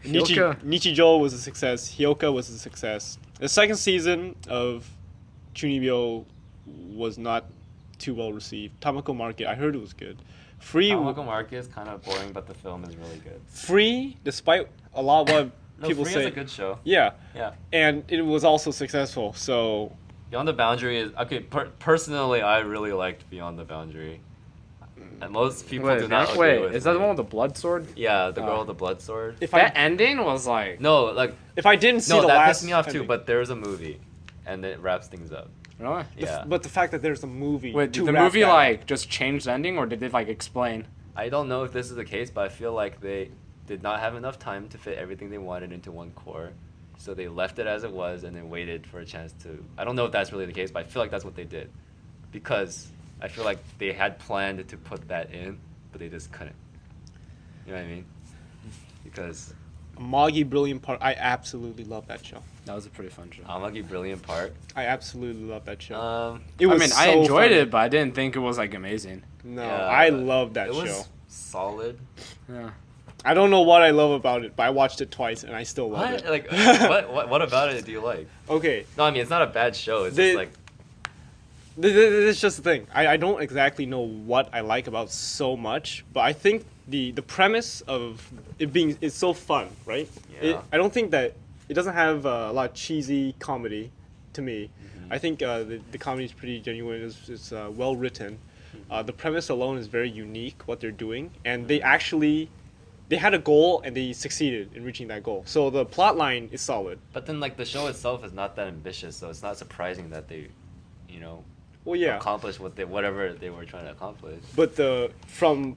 Hyoka. Nichijou was a success. Hyoka was a success. The second season of Chunibyo was not too well received. Tamako Market, I heard it was good. Free, Tamako Market is kind of boring, but the film is really good. Free, despite a lot of what No, people Free say. is a good show. Yeah, Yeah. and it was also successful. So Beyond the Boundary is okay. Personally, I really liked Beyond the Boundary. And most people do not agree with is that me. the one with the blood sword? Yeah, the girl with the blood sword. if That I ending was like No, if I didn't see no, the that last pissed me off too. ending- But there's a movie, and it wraps things up. really? Yeah. but the fact that there's a movie. Wait, to did the wrap movie that up. like just change the ending, or did they like explain? I don't know if this is the case, but I feel like they did not have enough time to fit everything they wanted into one core. So they left it as it was and then waited for a chance to. I don't know if that's really the case, but I feel like that's what they did. Because I feel like they had planned to put that in, but they just couldn't. You know what I mean? Because Amagi Brilliant Park? I absolutely love that show. That was a pretty fun show. Amagi Brilliant Park. I absolutely love that show. It It was I so enjoyed funny. it, but I didn't think it was like amazing. No, yeah, I love that it show. was solid. Yeah. I don't know what I love about it, but I watched it twice and I still love What? it. Like, what about it do you like? Okay, No, I mean it's not a bad show. It's The- just like This is just the thing. I don't exactly know what I like about so much, but I think the premise of it being is so fun, right? Yeah. I don't think that it doesn't have a lot of cheesy comedy to me. I think the comedy is pretty genuine. It's well written. The premise alone is very unique, what they're doing, and they had a goal and they succeeded in reaching that goal. So the plot line is solid. But then like the show itself is not that ambitious, so it's not surprising that they, you know, Well, yeah, accomplish whatever they were trying to accomplish. but from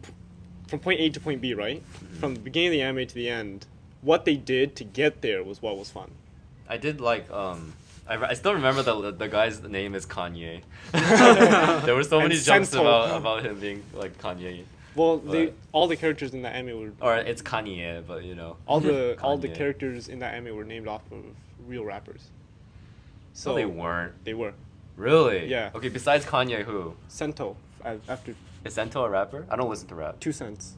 point A to point B, right? From the beginning of the anime to the end, what they did to get there was what was fun. I did like I still remember the guy's name is Kanye. There were so And many jokes Sento. about him being like Kanye. Well, But- all the characters in that anime were Or it's Kanye, but you know. all the Kanye. characters in that anime were named off of real rappers. So they weren't. They were. Really? Yeah. Okay, besides Kanye, who? Sento after Is Sento a rapper? I don't listen to rap. 2 cents.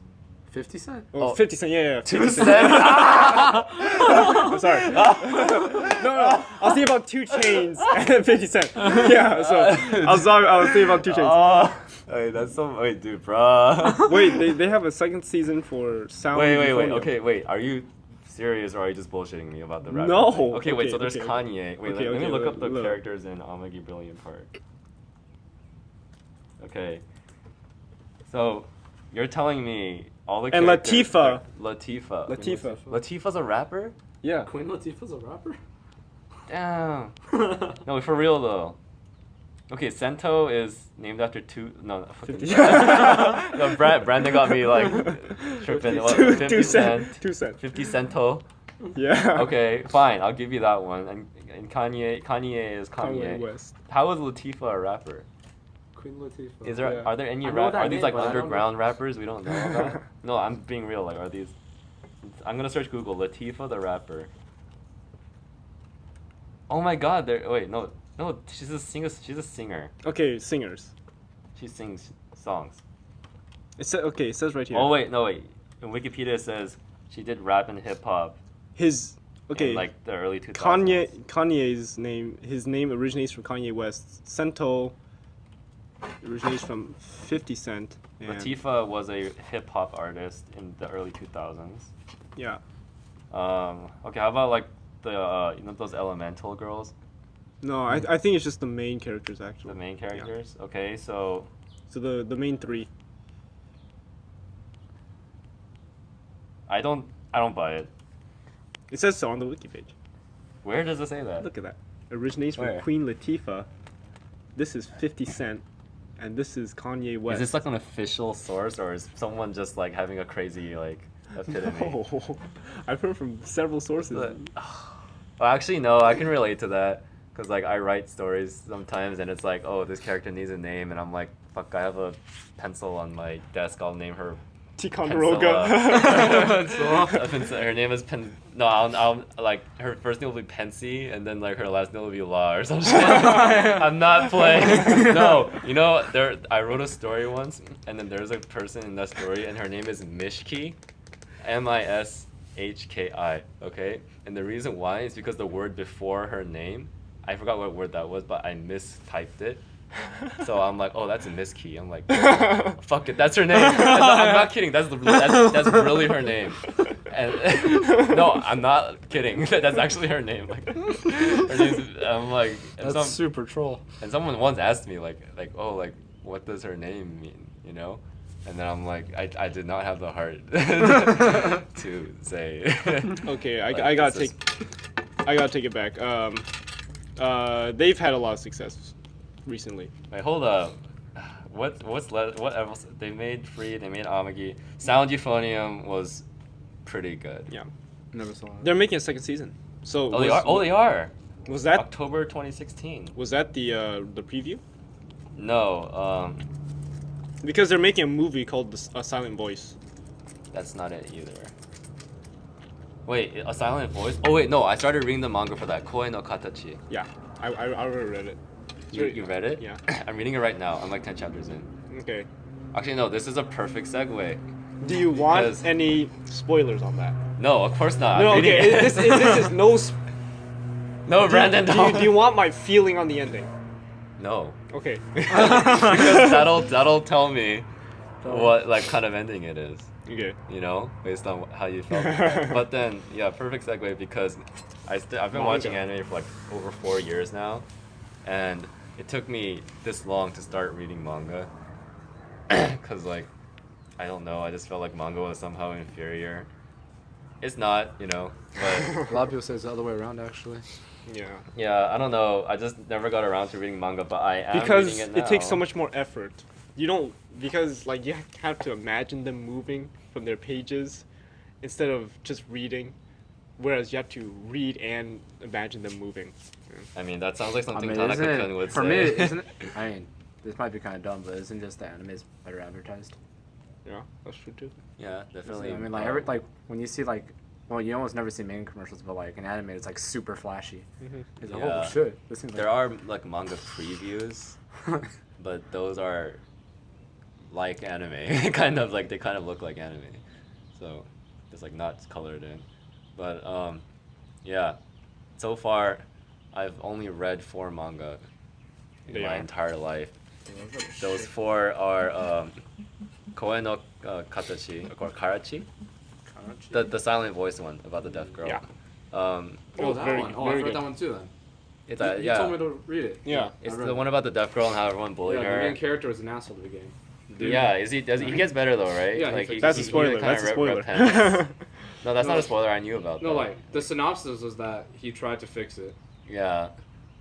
50 Cent? Oh, Oh. 50 Cent, yeah. 2 50 cents? I'm sorry. No. I was thinking about 2 Chains and 50 Cent. Yeah, so I was thinking about 2 Chains. Oh, wait, that's so. Wait, dude, bruh. Wait, they have a second season for Sound. Wait. Euphonium. Okay, wait. Are you serious or are you just bullshitting me about the rap? No. thing? Okay, wait. Okay, So there's okay. Kanye. Wait, Okay, let me okay, look up the look. characters in Amagi Brilliant Part. Okay. So, you're telling me all the And characters... Latifah. Latifah. Latifah. Latifah's a rapper? Yeah. Queen Latifah's a rapper? Damn. No, for real though. Okay, Sento is named after no, fucking 50. no, Brandon got me like tripping. What, 50 2 cent, cent. 2 cent. 50 Cento. Yeah. Okay, fine, I'll give you that one. And Kanye is Kanye. Kanye West. How is Latifah a rapper? Queen Latifah. Is there Yeah. are there any I know that are these name, like but I don't know. underground rappers we don't know about? No, I'm being real. Like, are these? I'm gonna search Google Latifah the rapper. Oh my God! Wait, no, she's a singer. She's a singer. Okay, singers. She sings songs. It says right here. Oh wait, no wait. In Wikipedia it says she did rap and hip hop His in like the early 2000s. Kanye's name. His name originates from Kanye West. Sento originates from 50 Cent. And Latifah was a hip hop artist in the early 2000s. Yeah. Okay, how about like the you know those Elemental girls, No, I think it's just the main characters actually. the main characters? Okay, so So the main 3. I don't buy it. It says so on the wiki page. Where does it say that? Look at that. Originates from Where? Queen Latifah. This is 50 Cent, and this is Kanye West. Is this like an official source or is someone just like having a crazy like epitome? No. I've heard from several sources. Well, actually, no, I can relate to that because like I write stories sometimes and it's like, oh, this character needs a name, and I'm like, fuck, I have a pencil on my desk. I'll name her. Ticonderoga. Her name is I'll like her first name will be Pensy, and then like her last name will be Law or some shit. I'm not playing. No, you know I wrote a story once, and then there's a person in that story, and her name is Mishki, Mishki. Okay, and the reason why is because the word before her name, I forgot what word that was, but I mistyped it. So I'm like, oh, that's a Miss Key. I'm like, fuck it, that's her name. I'm not kidding. That's really her name. And no, I'm not kidding. That's actually her name. Like, her name's, I'm like, That's super troll. and someone once asked me like, oh, like, what does her name mean? You know? And then I'm like, I did not have the heart to say. Okay, Like, I gotta this take it back. They've had a lot of success recently. Wait, hold up. What else? They made Free. They made Amagi. Sound Euphonium was pretty good. Yeah. Never saw it. They're making a second season. So Oh, they are. Oh, they are. Was that October 2016. the preview? No, Because they're making a movie called A Silent Voice. that's not it either. Wait, A Silent Voice? Oh wait, no. I started reading the manga for that. Koi no Katachi. Yeah, I already read it. You read it? Yeah. I'm reading it right now. I'm like 10 chapters in. Okay. Actually, no. This is a perfect segue. Do you want Because- any spoilers on that? No, of course not. No, I'm reading okay. it. This is no. No, Brandon. Do you want my feeling on the ending? No. Okay. Because that'll tell me what like kind of ending it is. Okay. You know, based on how you felt. But then, yeah, perfect segue because I've been Manga. watching anime for like over 4 years now, and it took me this long to start reading manga. Cause like, I don't know, I just felt like manga was somehow inferior. It's not, you know, but A lot of people say it's the other way around, actually. Yeah. yeah, I don't know. I just never got around to reading manga, but I am Because reading it now. it takes so much more effort. You don't, because like you have to imagine them moving from their pages instead of just reading, whereas you have to read and imagine them moving. I mean, that sounds like something isn't Tanaka-kun it, would for say. me, isn't it? I mean, this might be kind of dumb, but isn't just the anime is better advertised? Yeah, that's true too. Yeah, definitely. I mean, like like when you see like, well, you almost never see main commercials, but like an anime, it's like super flashy. It's like, Yeah. oh shit, this seems There like. are like manga previews, but those are like anime. kind of like they kind of look like anime, so it's like not colored in. But yeah, so far I've only read 4 manga in They my are? entire life. Those 4 are Koe no Katachi or Karachi, the silent voice one about the deaf girl. Yeah. Oh, that very- one. Oh, very I read good. that one too. Then It's you, yeah. you told me to read it. Yeah. It's I read the it. one about the deaf girl and how everyone bullied Yeah, her. the main character was an asshole at the beginning. Dude. Yeah, is he? He gets better though, right? Yeah, he like fixes That's a he spoiler. kinda That's a spoiler. repents. No, that's No. not a spoiler. I knew about No, that. like the synopsis was that he tried to fix it. Yeah,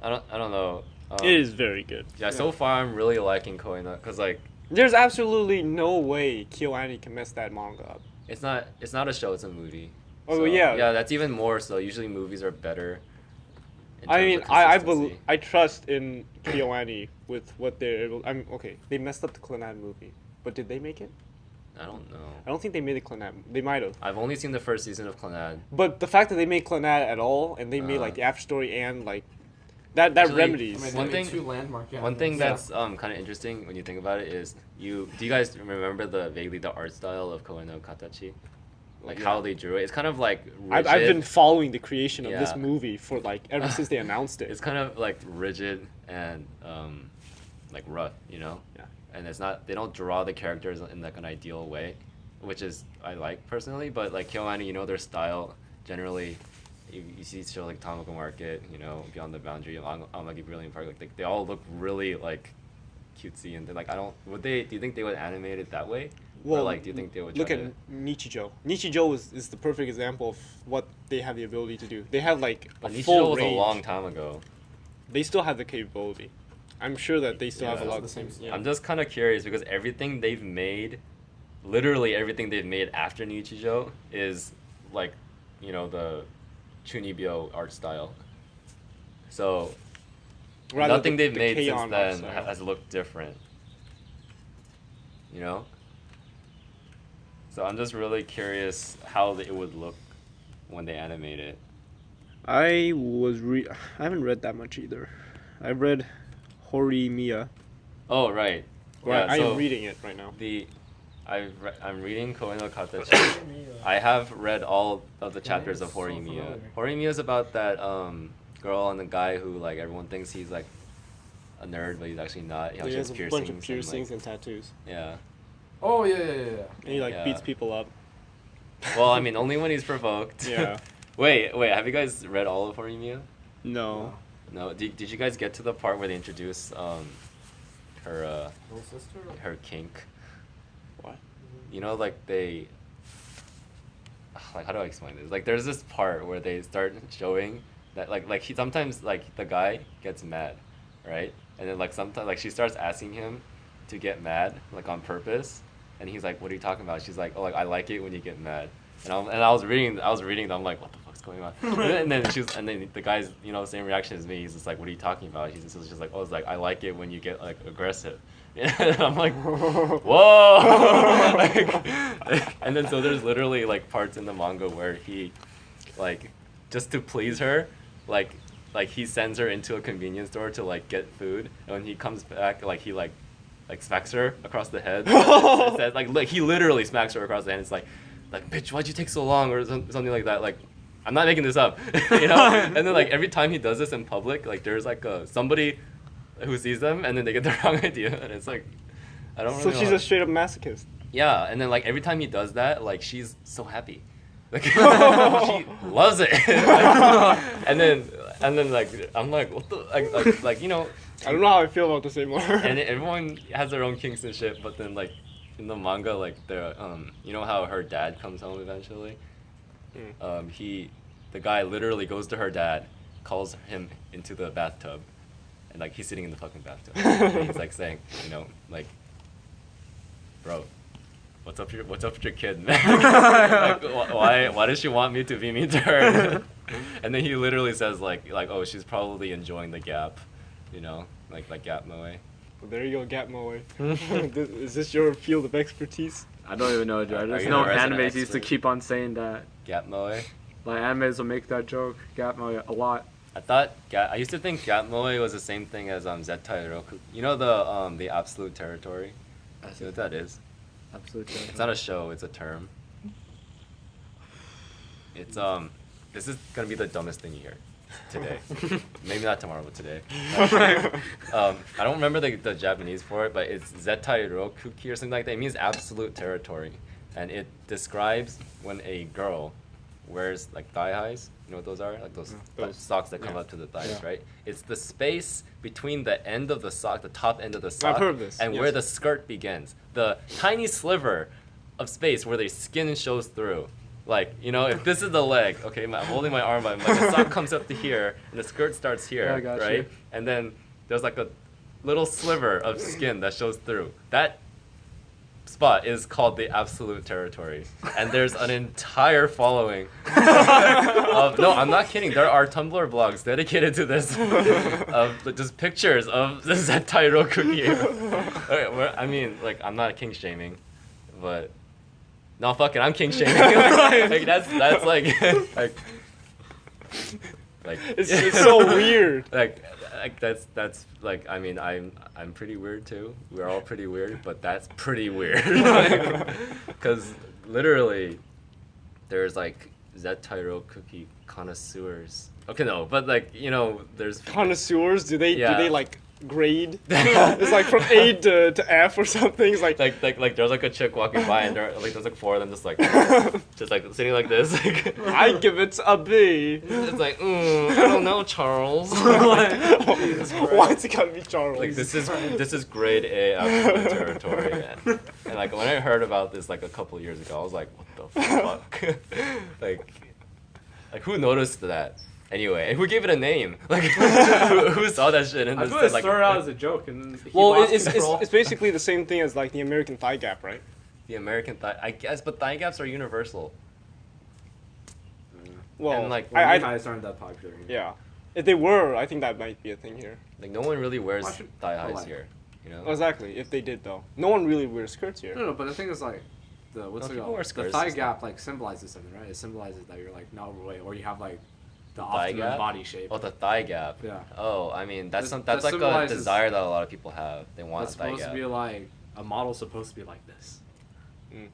I don't know. It is very good. Yeah, so far I'm really liking Koina because like There's absolutely no way KyoAni can mess that manga up. it's not a show, it's a movie. Oh, So, yeah. Yeah, that's even more so. Usually movies are better. in I terms mean, of consistency. I trust in KyoAni with what they're able. I'm okay. They messed up the Clannad movie, but did they make it? I don't know. I don't think they made the Clannad. They might have. I've only seen the first season of Clannad. But the fact that they made Clannad at all and they made like the after story and like that Actually, remedies. I mean, One they made thing- 2 landmark. One thing animes. that's kind of interesting when you think about it is do you guys remember vaguely the art style of Koe no Katachi? Like how they drew it. It's kind of like rigid. I've been following the creation of this Yeah. movie for like ever since they announced it. It's kind of like rigid and like rough, you know. Yeah. And it's not. They don't draw the characters in like an ideal way, which is I like personally. But like KyoAni, you know their style generally. You see shows like Tamako Market, you know, Beyond the Boundary, Amagi Brilliant Park. Like they all look really like cutesy and they're like I don't. Would they? Do you think they would animate it that way? Or like do you think they would? Look try at to- Nichijou. Nichijou is the perfect example of what they have the ability to do. They have like a But Nichijou full was range. a long time ago. They still have the capability. I'm sure that they still Yeah, have a it's lot. the same- Yeah. I'm just kind of curious because everything they've made, literally everything they've made after Nichijou is like, you know, the Chunibyo art style. So Rather nothing they've the made since K-On! then style. has looked different. You know? So I'm just really curious how it would look when they animate it. I haven't read that much either. I've read Horimiya. Oh, right. Well, I so am reading it right now. I'm reading Koe no Katachi. I have read all of the chapters of so Horimiya. familiar. Horimiya is about that girl and the guy who like everyone thinks he's like a nerd, but he's actually not. He He has a piercings bunch of and, piercings like, and tattoos. yeah. Oh yeah. And he like Yeah. beats people up. Well, I mean, only when he's provoked. Yeah. wait. Have you guys read all of Horimiya? No. No. Did you guys get to the part where they introduce her Little sister. her kink? What? You know, like they. Like how do I explain this? Like there's this part where they start showing that like he sometimes like the guy gets mad, right? And then like sometimes like she starts asking him to get mad like on purpose, and he's like, "What are you talking about?" She's like, "Oh, like I like it when you get mad." And I was reading, I'm like, "What the fuck's going on?" and then the guy's same reaction as me. He's just like, "What are you talking about?" He's just like, "Oh, it's like I like it when you get like aggressive." And I'm like, whoa! And then so there's literally like parts in the manga where he, like, just to please her, like he sends her into a convenience store to like get food, and when he comes back, like he like smacks her across the head. It says, like he literally smacks her across the head. It's like bitch, why'd you take so long, or something like that. Like, I'm not making this up, And then like every time he does this in public, like there's like somebody who sees them, and then they get the wrong idea, and it's like, I don't So really she's know. a straight up masochist. Yeah, and then like every time he does that, like she's so happy, like she loves it. and then like I'm like what the like you know. I don't know how I feel about this anymore. And everyone has their own kinks and shit, but then like in the manga, like the you know how her dad comes home eventually. The guy literally goes to her dad, calls him into the bathtub, and like he's sitting in the fucking bathtub. And he's like saying, you know, like, bro, what's up with your kid, man? Like, why does she want me to be mean to her? And then he literally says like oh, she's probably enjoying the gap, you know, like gap moe. Well, there you go, Gap Moe. Is this your field of expertise? I don't even know, Joe. I Are just you know the resident animes used to expert? keep on saying that. Gap moe. Like animes will make that joke, Gatmo, a lot. I used to think gap moe was the same thing as Zettai Roku. You know the absolute territory? See what that is? Absolutely. It's not a show, it's a term. It's this is gonna be the dumbest thing you hear today. Maybe not tomorrow, but today. I don't remember the Japanese for it, but it's Zettai Rokuki or something like that. It means absolute territory. And it describes when a girl wears like thigh highs. You know what those are? Like those socks that come up to the thighs, right? It's the space between the end of the sock, the top end of the sock, heard of this, and yes. where the skirt begins. The tiny sliver of space where the skin shows through. Like, you know, if this is the leg, okay, I'm holding my arm, like the sock comes up to here, and the skirt starts here, Yeah, I got right? you. And then there's like a little sliver of skin that shows through. That spot is called the absolute territory, and there's an entire following of, no, I'm not kidding, there are Tumblr blogs dedicated to this of just pictures of the Zettai Rokuki. Okay, I mean, like, I'm not king shaming, but no, fuck it, I'm king shaming. Like that's like like It's so weird. like that's like, I mean, I'm pretty weird too. We're all pretty weird, but that's pretty weird. Because literally, there's like Zettai Rokuki connoisseurs. Okay, no, but like, you know, there's Connoisseurs, do they Yeah. like grade? It's like from A to F or something. It's like like there's like a chick walking by and there's like four of them just like sitting like this. Like, I give it a B. it's like I don't know, Charles. Why's it gotta be Charles? Like this is grade A absolute territory, and like when I heard about this like a couple years ago, I was like, what the fuck? like who noticed that? Anyway, who gave it a name? Like who saw that shit and I just thought said, it like, started out as a joke, and then he well, lost it's control. basically the same thing as like the American thigh gap, right? the American thigh, I guess, but thigh gaps are universal. Well, And, like, I guys aren't that popular. yeah. If they were, I think that might be a thing here. Like no one really wears Why should- thigh oh, highs like- here, you know. Exactly. If they did though, no one really wears skirts here. No, but the thing is like, what's No, it people called? wear The skirts, thigh it's gap like symbolizes something, right? It symbolizes that you're like not overweight, or you have like the Thigh optimum gap? body shape. Oh, the thigh gap. Yeah. Oh, I mean that's That that's like a symbolizes- desire that a lot of people have. They want That's a thigh supposed gap. to be like a model's supposed to be like this.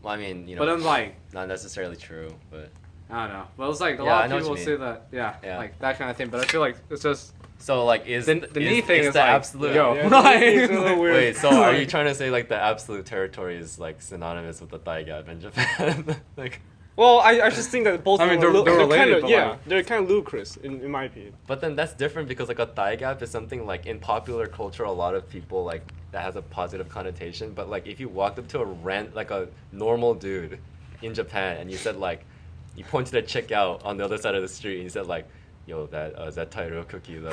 Well, I mean, you know, But then like not necessarily true, but I don't know. But it's like a Yeah, I lot know of what people you say that. Yeah, Yeah. like that kind of thing. But I feel like it's just so like is the knee thing is the like, absolute. yo. Yeah, Like- it's a little weird. Wait, so are you trying to say like the absolute territory is like synonymous with the thigh gap in Japan? Like, Well, I just think that both I of mean, them they're they're related, kind of but, yeah, like- they're kind of ludicrous in my opinion. but then that's different because like a thigh gap is something like in popular culture, a lot of people like that has a positive connotation. But like if you walked up to a normal dude in Japan and you said like, you pointed a chick out on the other side of the street and you said like, yo, that Tyro cookie though,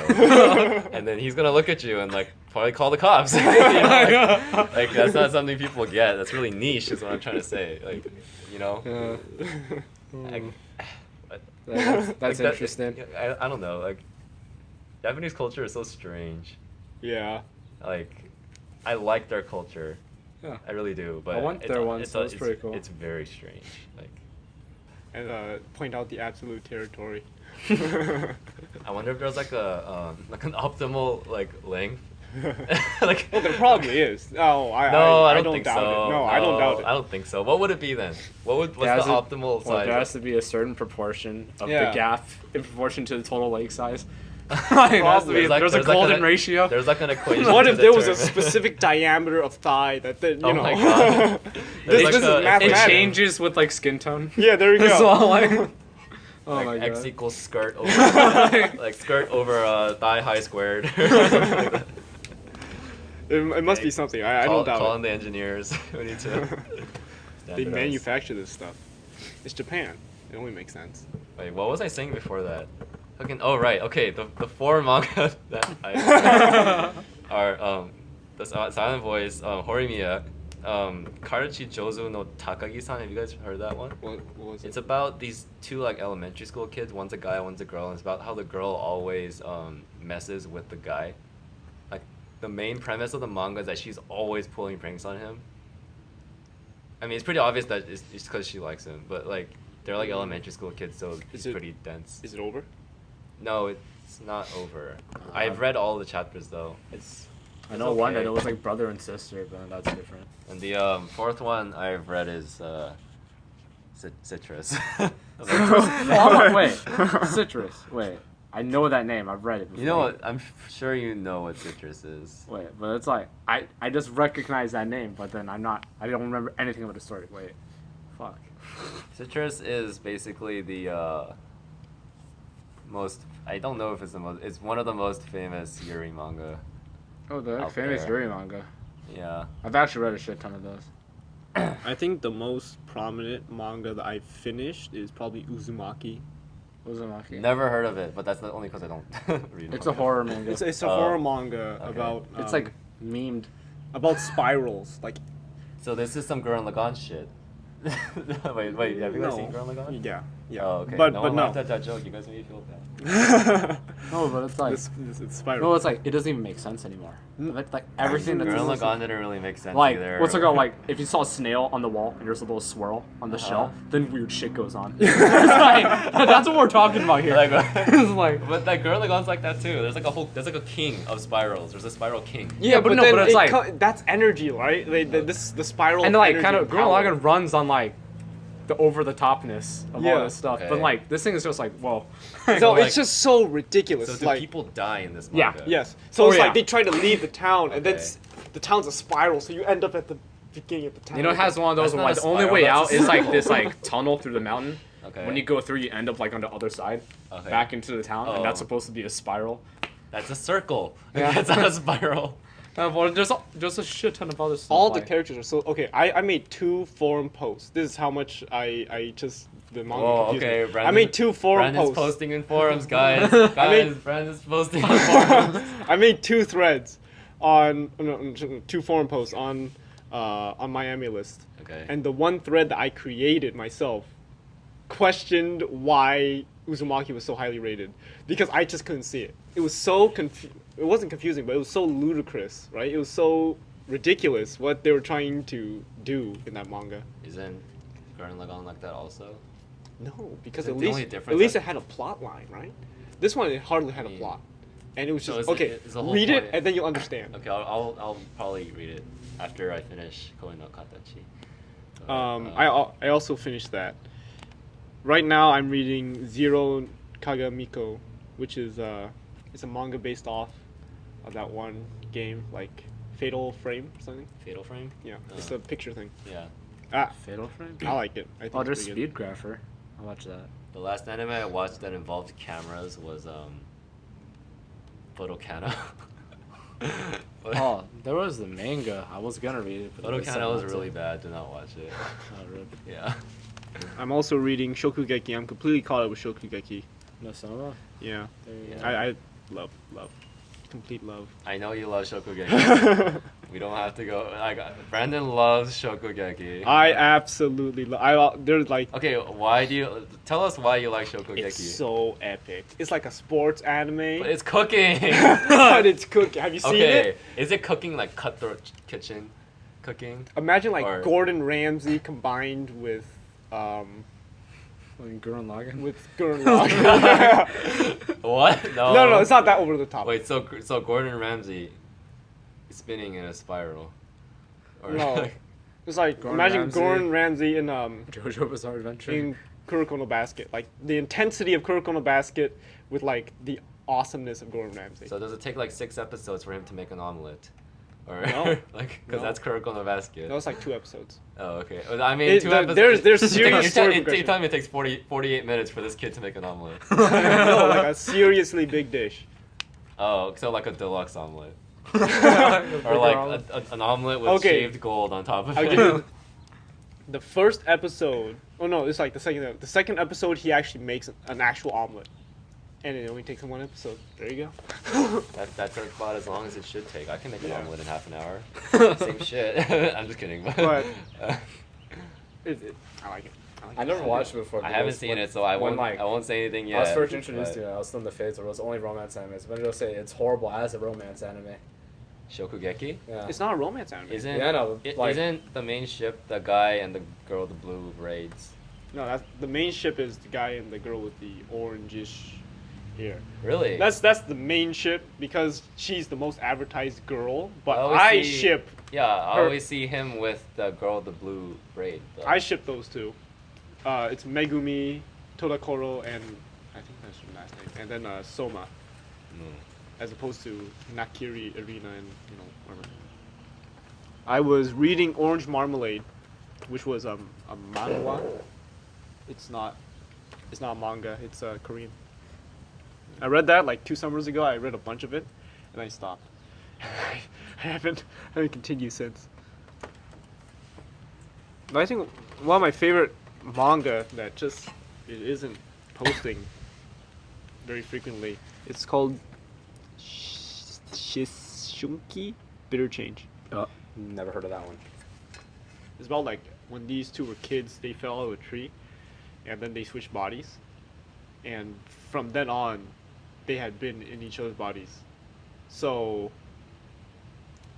and then he's gonna look at you and like probably call the cops. You know, like that's not something people get. That's really niche, is what I'm trying to say. Like, you know. that's Like that- interesting. I don't know. Like, Japanese culture is so strange. Yeah. Like, I like their culture. Yeah. I really do. But I went there once, so it's pretty cool. It's very strange. Like, And point out the absolute territory. I wonder if there's like an optimal like length. Like, Well, there probably is. No, I don't think doubt so. it. No, I don't doubt it. I don't think so. What would it be then? What's the Has it- optimal Well, size? there has to be a certain proportion of Yeah. the gap in proportion to the total leg size. Like, it has to be- There's there's a like golden an- ratio. There's like an equation. What to if there was a determine- specific diameter of thigh that you Oh know? my god. this There's like this is a- It mathematics. changes with like skin tone. Yeah, there you It's go. all like, oh Like my god. x equals skirt over like skirt over thigh high squared. It must be something. I don't doubt Call it. in the engineers. We need to. They standardize. manufacture this stuff. It's Japan. It only makes sense. Wait, what was I saying before that? Fucking. Oh right. Okay. The four manga that I are the Silent Voice, Horimiya, Karachi Jozu no Takagi-san. Have you guys heard that one? What was it? It's about these two like elementary school kids. One's a guy, one's a girl. And it's about how the girl always messes with the guy. Like the main premise of the manga is that she's always pulling pranks on him. I mean, it's pretty obvious that it's because she likes him, but like they're like elementary school kids, so it's pretty dense. Is it over? No, it's not over. I've read all the chapters though. I know one that okay. it was like brother and sister, but that's different. And the fourth one I've read is Citrus. I was like, Hold on, wait. Citrus. Wait. I know that name. I've read it before. you know what? I'm sure you know what Citrus is. Wait, but it's like I just recognize that name, but then I don't remember anything about the story. Wait. Fuck. Citrus is basically the most. I don't know if it's the most. It's one of the most famous Yuri manga. Oh, the Out famous there. Yuri manga. Yeah. I've actually read a shit ton of those. I think the most prominent manga that I finished is probably Uzumaki. Uzumaki. Never heard of it, but that's not only because I don't read. It's a manga. horror manga. It's a Oh, horror manga okay. about. It's like memed. about spirals. Like So this is some Gurren Lagann shit. wait, have you guys No. seen Gurren Lagann? yeah. Oh, okay. But no but one no. laughed at that joke. You guys made me feel bad. No, but it's like it's spiral. no, it's like it doesn't even make sense anymore. Like everything that's Gurren Lagann didn't really make sense like either. what's it called? Like if you saw a snail on the wall and there's a little swirl on the Uh-huh. shell, then weird shit goes on. It's like, that's what we're talking about here. Like, It's like but like Gurren Lagann's like that too. There's like a king of spirals. There's a spiral king. yeah, but but no, then but it's like- that's energy, right? Like, this the spiral. and like energy kind of Gurren power. Lagann runs on like the over the topness of Yeah. all this stuff. But Okay. like this thing is just like whoa. So like- it's just so ridiculous. So do like people die in this Yeah. manga? yes. So Oh, it's yeah. like they try to leave the town, and then Okay. the town's a spiral, so you end up at the beginning of the town. You know, it has one of those That's where not like a the only spiral, way that's out a is like this like tunnel through the mountain. Okay. When you go through, you end up like on the other side, Okay. back into the town, and that's Oh. supposed to be a spiral. That's a circle. Yeah. That's not a spiral. Well, there's a shit ton of other stuff. All the like- characters are so okay. I made 2 forum posts. This is how much I just the manga. Oh, confused me. okay. I Brandon- made 2 forum Brandon's posts. posting in forums, guys. Guys, Brandon's posting in forums. I made 2 threads on 2 forum posts on Miami list. Okay. And the one thread that I created myself questioned why Uzumaki was so highly rated because I just couldn't see it. It was so it wasn't confusing, but it was so ludicrous, right? It was so ridiculous what they were trying to do in that manga. Isn't Gurren Lagann like that also? No, because Isn't at the only least difference it that- had a plot line, right? This one it hardly had a Yeah. plot, and it was So just is it- okay. is the whole Read it point- and then you'll understand. Okay, I'll probably read it after I finish Koi no Katachi. I also finished that. Right now I'm reading Zero Kagamiko, which is it's a manga based off of that one game, like Fatal Frame or something. Fatal Frame. Yeah, it's a picture thing. Yeah. Fatal Frame. I like it. I think Oh, it's there's pretty good. Speed Grapher. I'll watch that. The last anime I watched that involved cameras was Photokana. Oh, there was the manga. I was gonna read it, but Photokana was really bad. Do not watch it. Oh, rip. Yeah. I'm also reading Shokugeki. I'm completely caught up with Shokugeki. No Soma. Yeah, There you Yeah. go. I love, complete love. I know you love Shokugeki. We don't have to go. Brandon loves Shokugeki. I absolutely love. There's like Okay, why do you tell us why you like Shokugeki? it's so epic. It's like a sports anime, But it's cooking. but it's cooking. Have you seen Okay, it? is it cooking like Cutthroat Kitchen? Cooking? Imagine like Or- Gordon Ramsay combined with Like Gurren Lagann. with Gurren Lagann. What? No. No, it's not that over the top. Wait, so Gordon Ramsay is spinning in a spiral. Or No. It's like Gordon imagine Ramsay. Gordon Ramsay in JoJo Bizarre Adventure. Kuroko no Basket. Like the intensity of Kuroko no Basket with like the awesomeness of Gordon Ramsay. So does it take like 6 episodes for him to make an omelet? Or No. like, because No. that's Kuroko no Basket. That was like 2 episodes. Oh, okay. I mean, 2 episodes. There's You're serious story you're progression. telling me it takes 48 minutes for this kid to make an omelet. No, like a seriously big dish. Oh, so like a deluxe omelet. Or Bigger like omelet. an omelet with Okay. shaved gold on top of I'll it. give you the first episode. Oh no, it's like the second. The second episode, he actually makes an actual omelet, and it only takes him 1 episode. There you go. That took about as long as it should take. I can make an Yeah. omelet in half an hour. Same shit. I'm just kidding. But- I like it. I never watched it before. I haven't seen it, so I when, won't say anything yet. I was first introduced but to it. I was still in the phase where it was only romance animes. But it'll say it's horrible as a romance anime. Shokugeki? Yeah. It's not a romance anime. Isn't Yeah, no, like- isn't the main ship the guy and the girl with the blue braids? No, that's the main ship is the guy and the girl with the orangish hair. Really? That's the main ship because she's the most advertised girl. But always I see- ship Yeah, I her- always see him with the girl with the blue braid. Though. I ship those two. It's Megumi, Todakoro, and I think that's her last name, and then Soma, Mm. as opposed to Nakiri, Irina, and whatever. I was reading Orange Marmalade, which was a manhwa. It's not manga. It's Korean. I read that like 2 summers ago. I read a bunch of it, and I stopped. I haven't continued since. But I think one of my favorite manga that just it isn't posting very frequently. It's called Shishunki Bitter Change. Never heard of that one. It's about like when these two were kids, they fell out of a tree, and then they switched bodies, and from then on, they had been in each other's bodies. So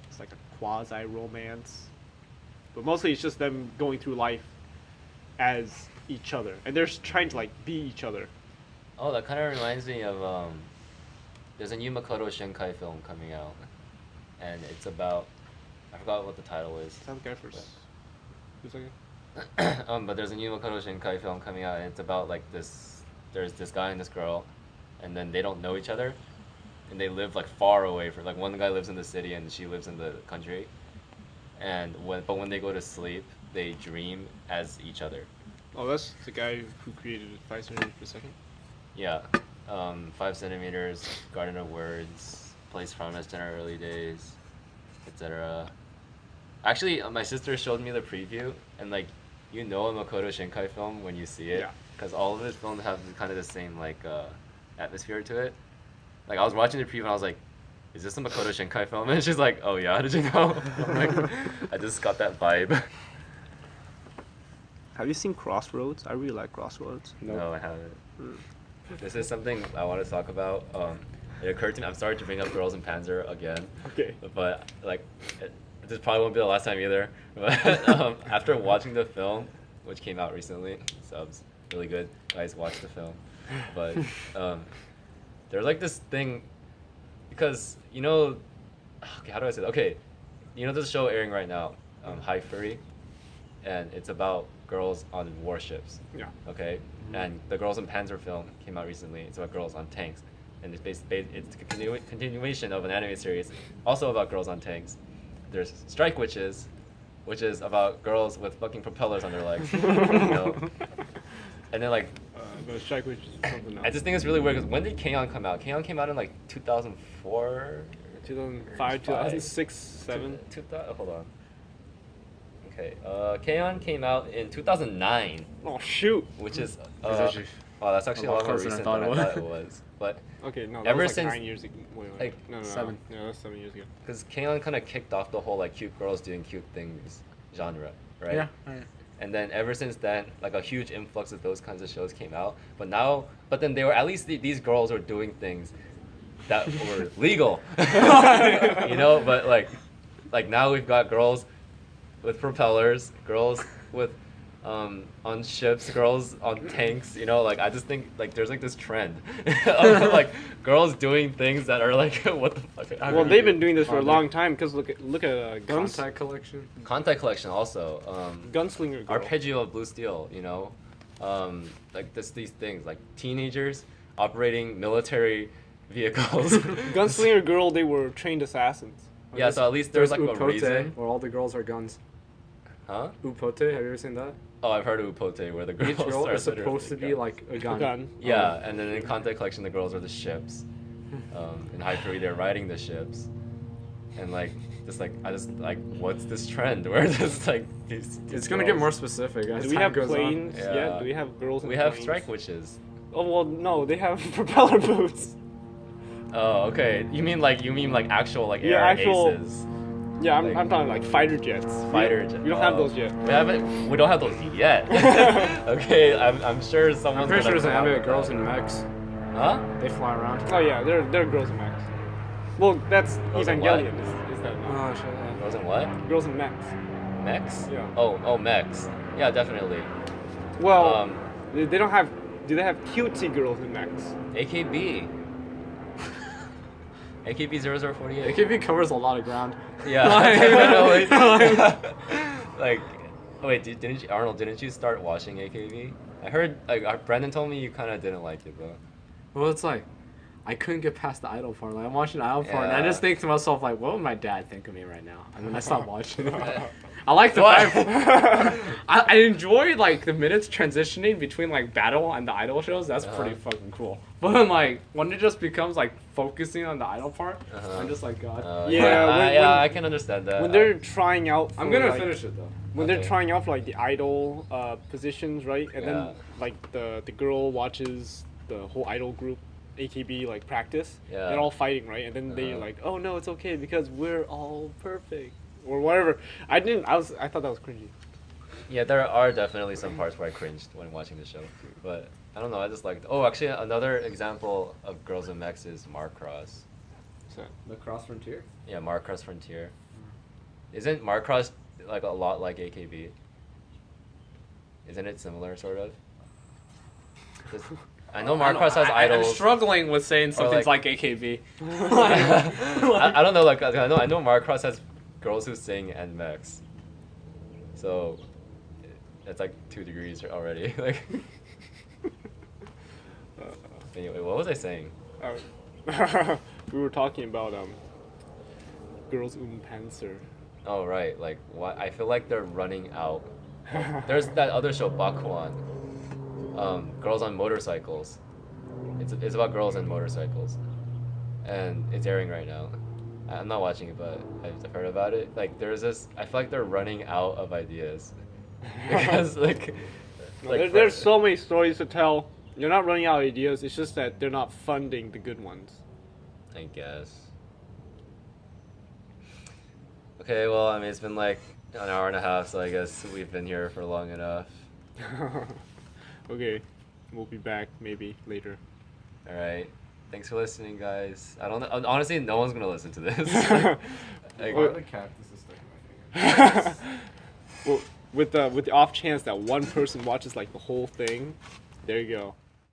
it's like a quasi romance, but mostly it's just them going through life as each other, and they're just trying to like be each other. Oh, that kind of reminds me of there's a new Makoto Shinkai film coming out, and it's about I forgot what the title is. Is that the guy first? Who's that guy? But there's a new Makoto Shinkai film coming out, and it's about like this. There's this guy and this girl, and then they don't know each other, and they live like far away from like one guy lives in the city and she lives in the country, and when they go to sleep, they dream as each other. Oh, that's the guy who created 5 centimeters per second. Yeah, 5 centimeters, Garden of Words, Place Promised in Our Early Days, etc. Actually, my sister showed me the preview, and like, you know a Makoto Shinkai film when you see it, Yeah. because all of his films have kind of the same like atmosphere to it. Like I was watching the preview and I was like, "Is this a Makoto Shinkai film?" And she's like, "Oh yeah, did you know?" I'm like, I just got that vibe. Have you seen Crossroads? I really like Crossroads. Nope. No, I haven't. This is something I want to talk about. It occurred to me. I'm sorry to bring up Girls in Panzer again. Okay. But like, this probably won't be the last time either. But after watching the film, which came out recently, so it's really good. Guys, watch the film. But there's like this thing, because okay, how do I say that? Okay, there's a show airing right now, High Fury, and it's about girls on warships. Yeah. Okay, and the Girls in Panzer film came out recently. It's about girls on tanks, and it's a continuation of an anime series, also about girls on tanks. There's Strike Witches, which is about girls with fucking propellers on their legs. And then like, But Strike Witch is something else. I just think it's really weird because when did K-On! Come out? K-On! Came out in like 2004. 2005, 2006, 7. Hold on. Okay, K-On! Came out in 2009, Oh shoot. which is actually wow, that's actually a lot more closer than I recent thought than I it thought it was. But Okay, no, that Ever was like since- 9 years ago. Wait. like, No, 7. No, that's 7 years ago. because K-On! Kind of kicked off the whole like cute girls doing cute things genre, right? Yeah. And then ever since then, like a huge influx of those kinds of shows came out. But then they were at least these girls were doing things that were legal, But like now we've got girls with propellers, girls with on ships, girls on tanks. Like I just think like there's like this trend of like girls doing things that are like what the fuck. how Well, do they've you- been doing this for a long time because look at Guns. Contact collection. Contact Collection also. Gunslinger Girl. Arpeggio of Blue Steel, like these things like teenagers operating military vehicles. Gunslinger Girl, they were trained assassins. Yeah, so at least there's like a Upote, reason. where all the girls are guns. Huh? Upote, have you ever seen that? Oh, I've heard of Upote, where the girls Each girl are is supposed to be like a gun. Gun. Yeah, and then in Contact Collection, the girls are the ships. In Hyperi, they're riding the ships. And like, I just like, what's this trend? Where there's like these It's gonna get more specific as Do we time have goes on. planes Yeah. yet? Do we have girls in We have planes? strike witches. Oh, well, no, they have propeller boots. Oh, okay. You mean like actual like Yeah, air actual- aces? Yeah, I'm, Like- I'm talking like fighter jets. Fighter jet. We don't have those yet. We don't have those yet. Okay, I'm sure I'm someone's pretty sure gonna there's an come out anime with with girls that. in mechs. Huh? They fly around. Oh yeah, they're girls in mechs. Well, that's Girls in Evangelion. Is that not? Oh shit. Yeah. Girls in what? Girls in mechs. Mechs? Yeah. Oh, mechs. Yeah, definitely. Well, they don't have. Do they have cutesy girls in mechs? AKB. AKB 0048. AKB covers a lot of ground. Yeah, definitely. Like, wait, didn't you, Arnold? Didn't you start watching AKB? I heard like Brendan told me you kind of didn't like it though. Well, it's like, I couldn't get past the idol part. Like, I'm watching the idol part, and I Yeah. just think to myself, like, what would my dad think of me right now? And then I stopped watching. I like the What? fact I enjoy like the minutes transitioning between like battle and the idol shows. That's pretty fucking cool. But then like when it just becomes like focusing on the idol part, I'm just like, God. Yeah, when- I can understand that. When they're trying out. I'm for, gonna like, finish it though. When Okay. they're trying out for like the idol positions, right? And Yeah. then like the girl watches the whole idol group AKB like practice. Yeah. They're all fighting, right? And then they're like, "Oh no, it's okay because we're all perfect." Or whatever. I thought that was cringy. Yeah, there are definitely some parts where I cringed when watching the show, but I don't know. I just liked. Oh, actually, another example of Girls in Mechs is Marcross. So, The Cross Frontier. Yeah, Marcross Frontier. Isn't Marcross like a lot like AKB? Isn't it similar, sort of? 'Cause I know Marcross has I'm idols. struggling with saying something's like- like AKB. I don't know. Like I know Marcross has girls who sing and mechs. So that's like 2 degrees already. Like. Anyway, what was I saying? we were talking about girls Panzer. Oh right, like what? I feel like they're running out. There's that other show, Bakuan. Girls on motorcycles. It's about girls and motorcycles, and it's airing right now. I'm not watching it, but I've heard about it. Like there's this. I feel like they're running out of ideas because like. There's so many stories to tell. You're not running out of ideas. It's just that they're not funding the good ones. I guess. Okay, well, I mean, it's been like an hour and a half, so I guess we've been here for long enough. Okay, we'll be back maybe later. All right. Thanks for listening, guys. I don't know. Honestly, no one's gonna listen to this. Like, Why are the cactuses stuck in my finger? Well, with the off chance that one person watches like the whole thing, there you go.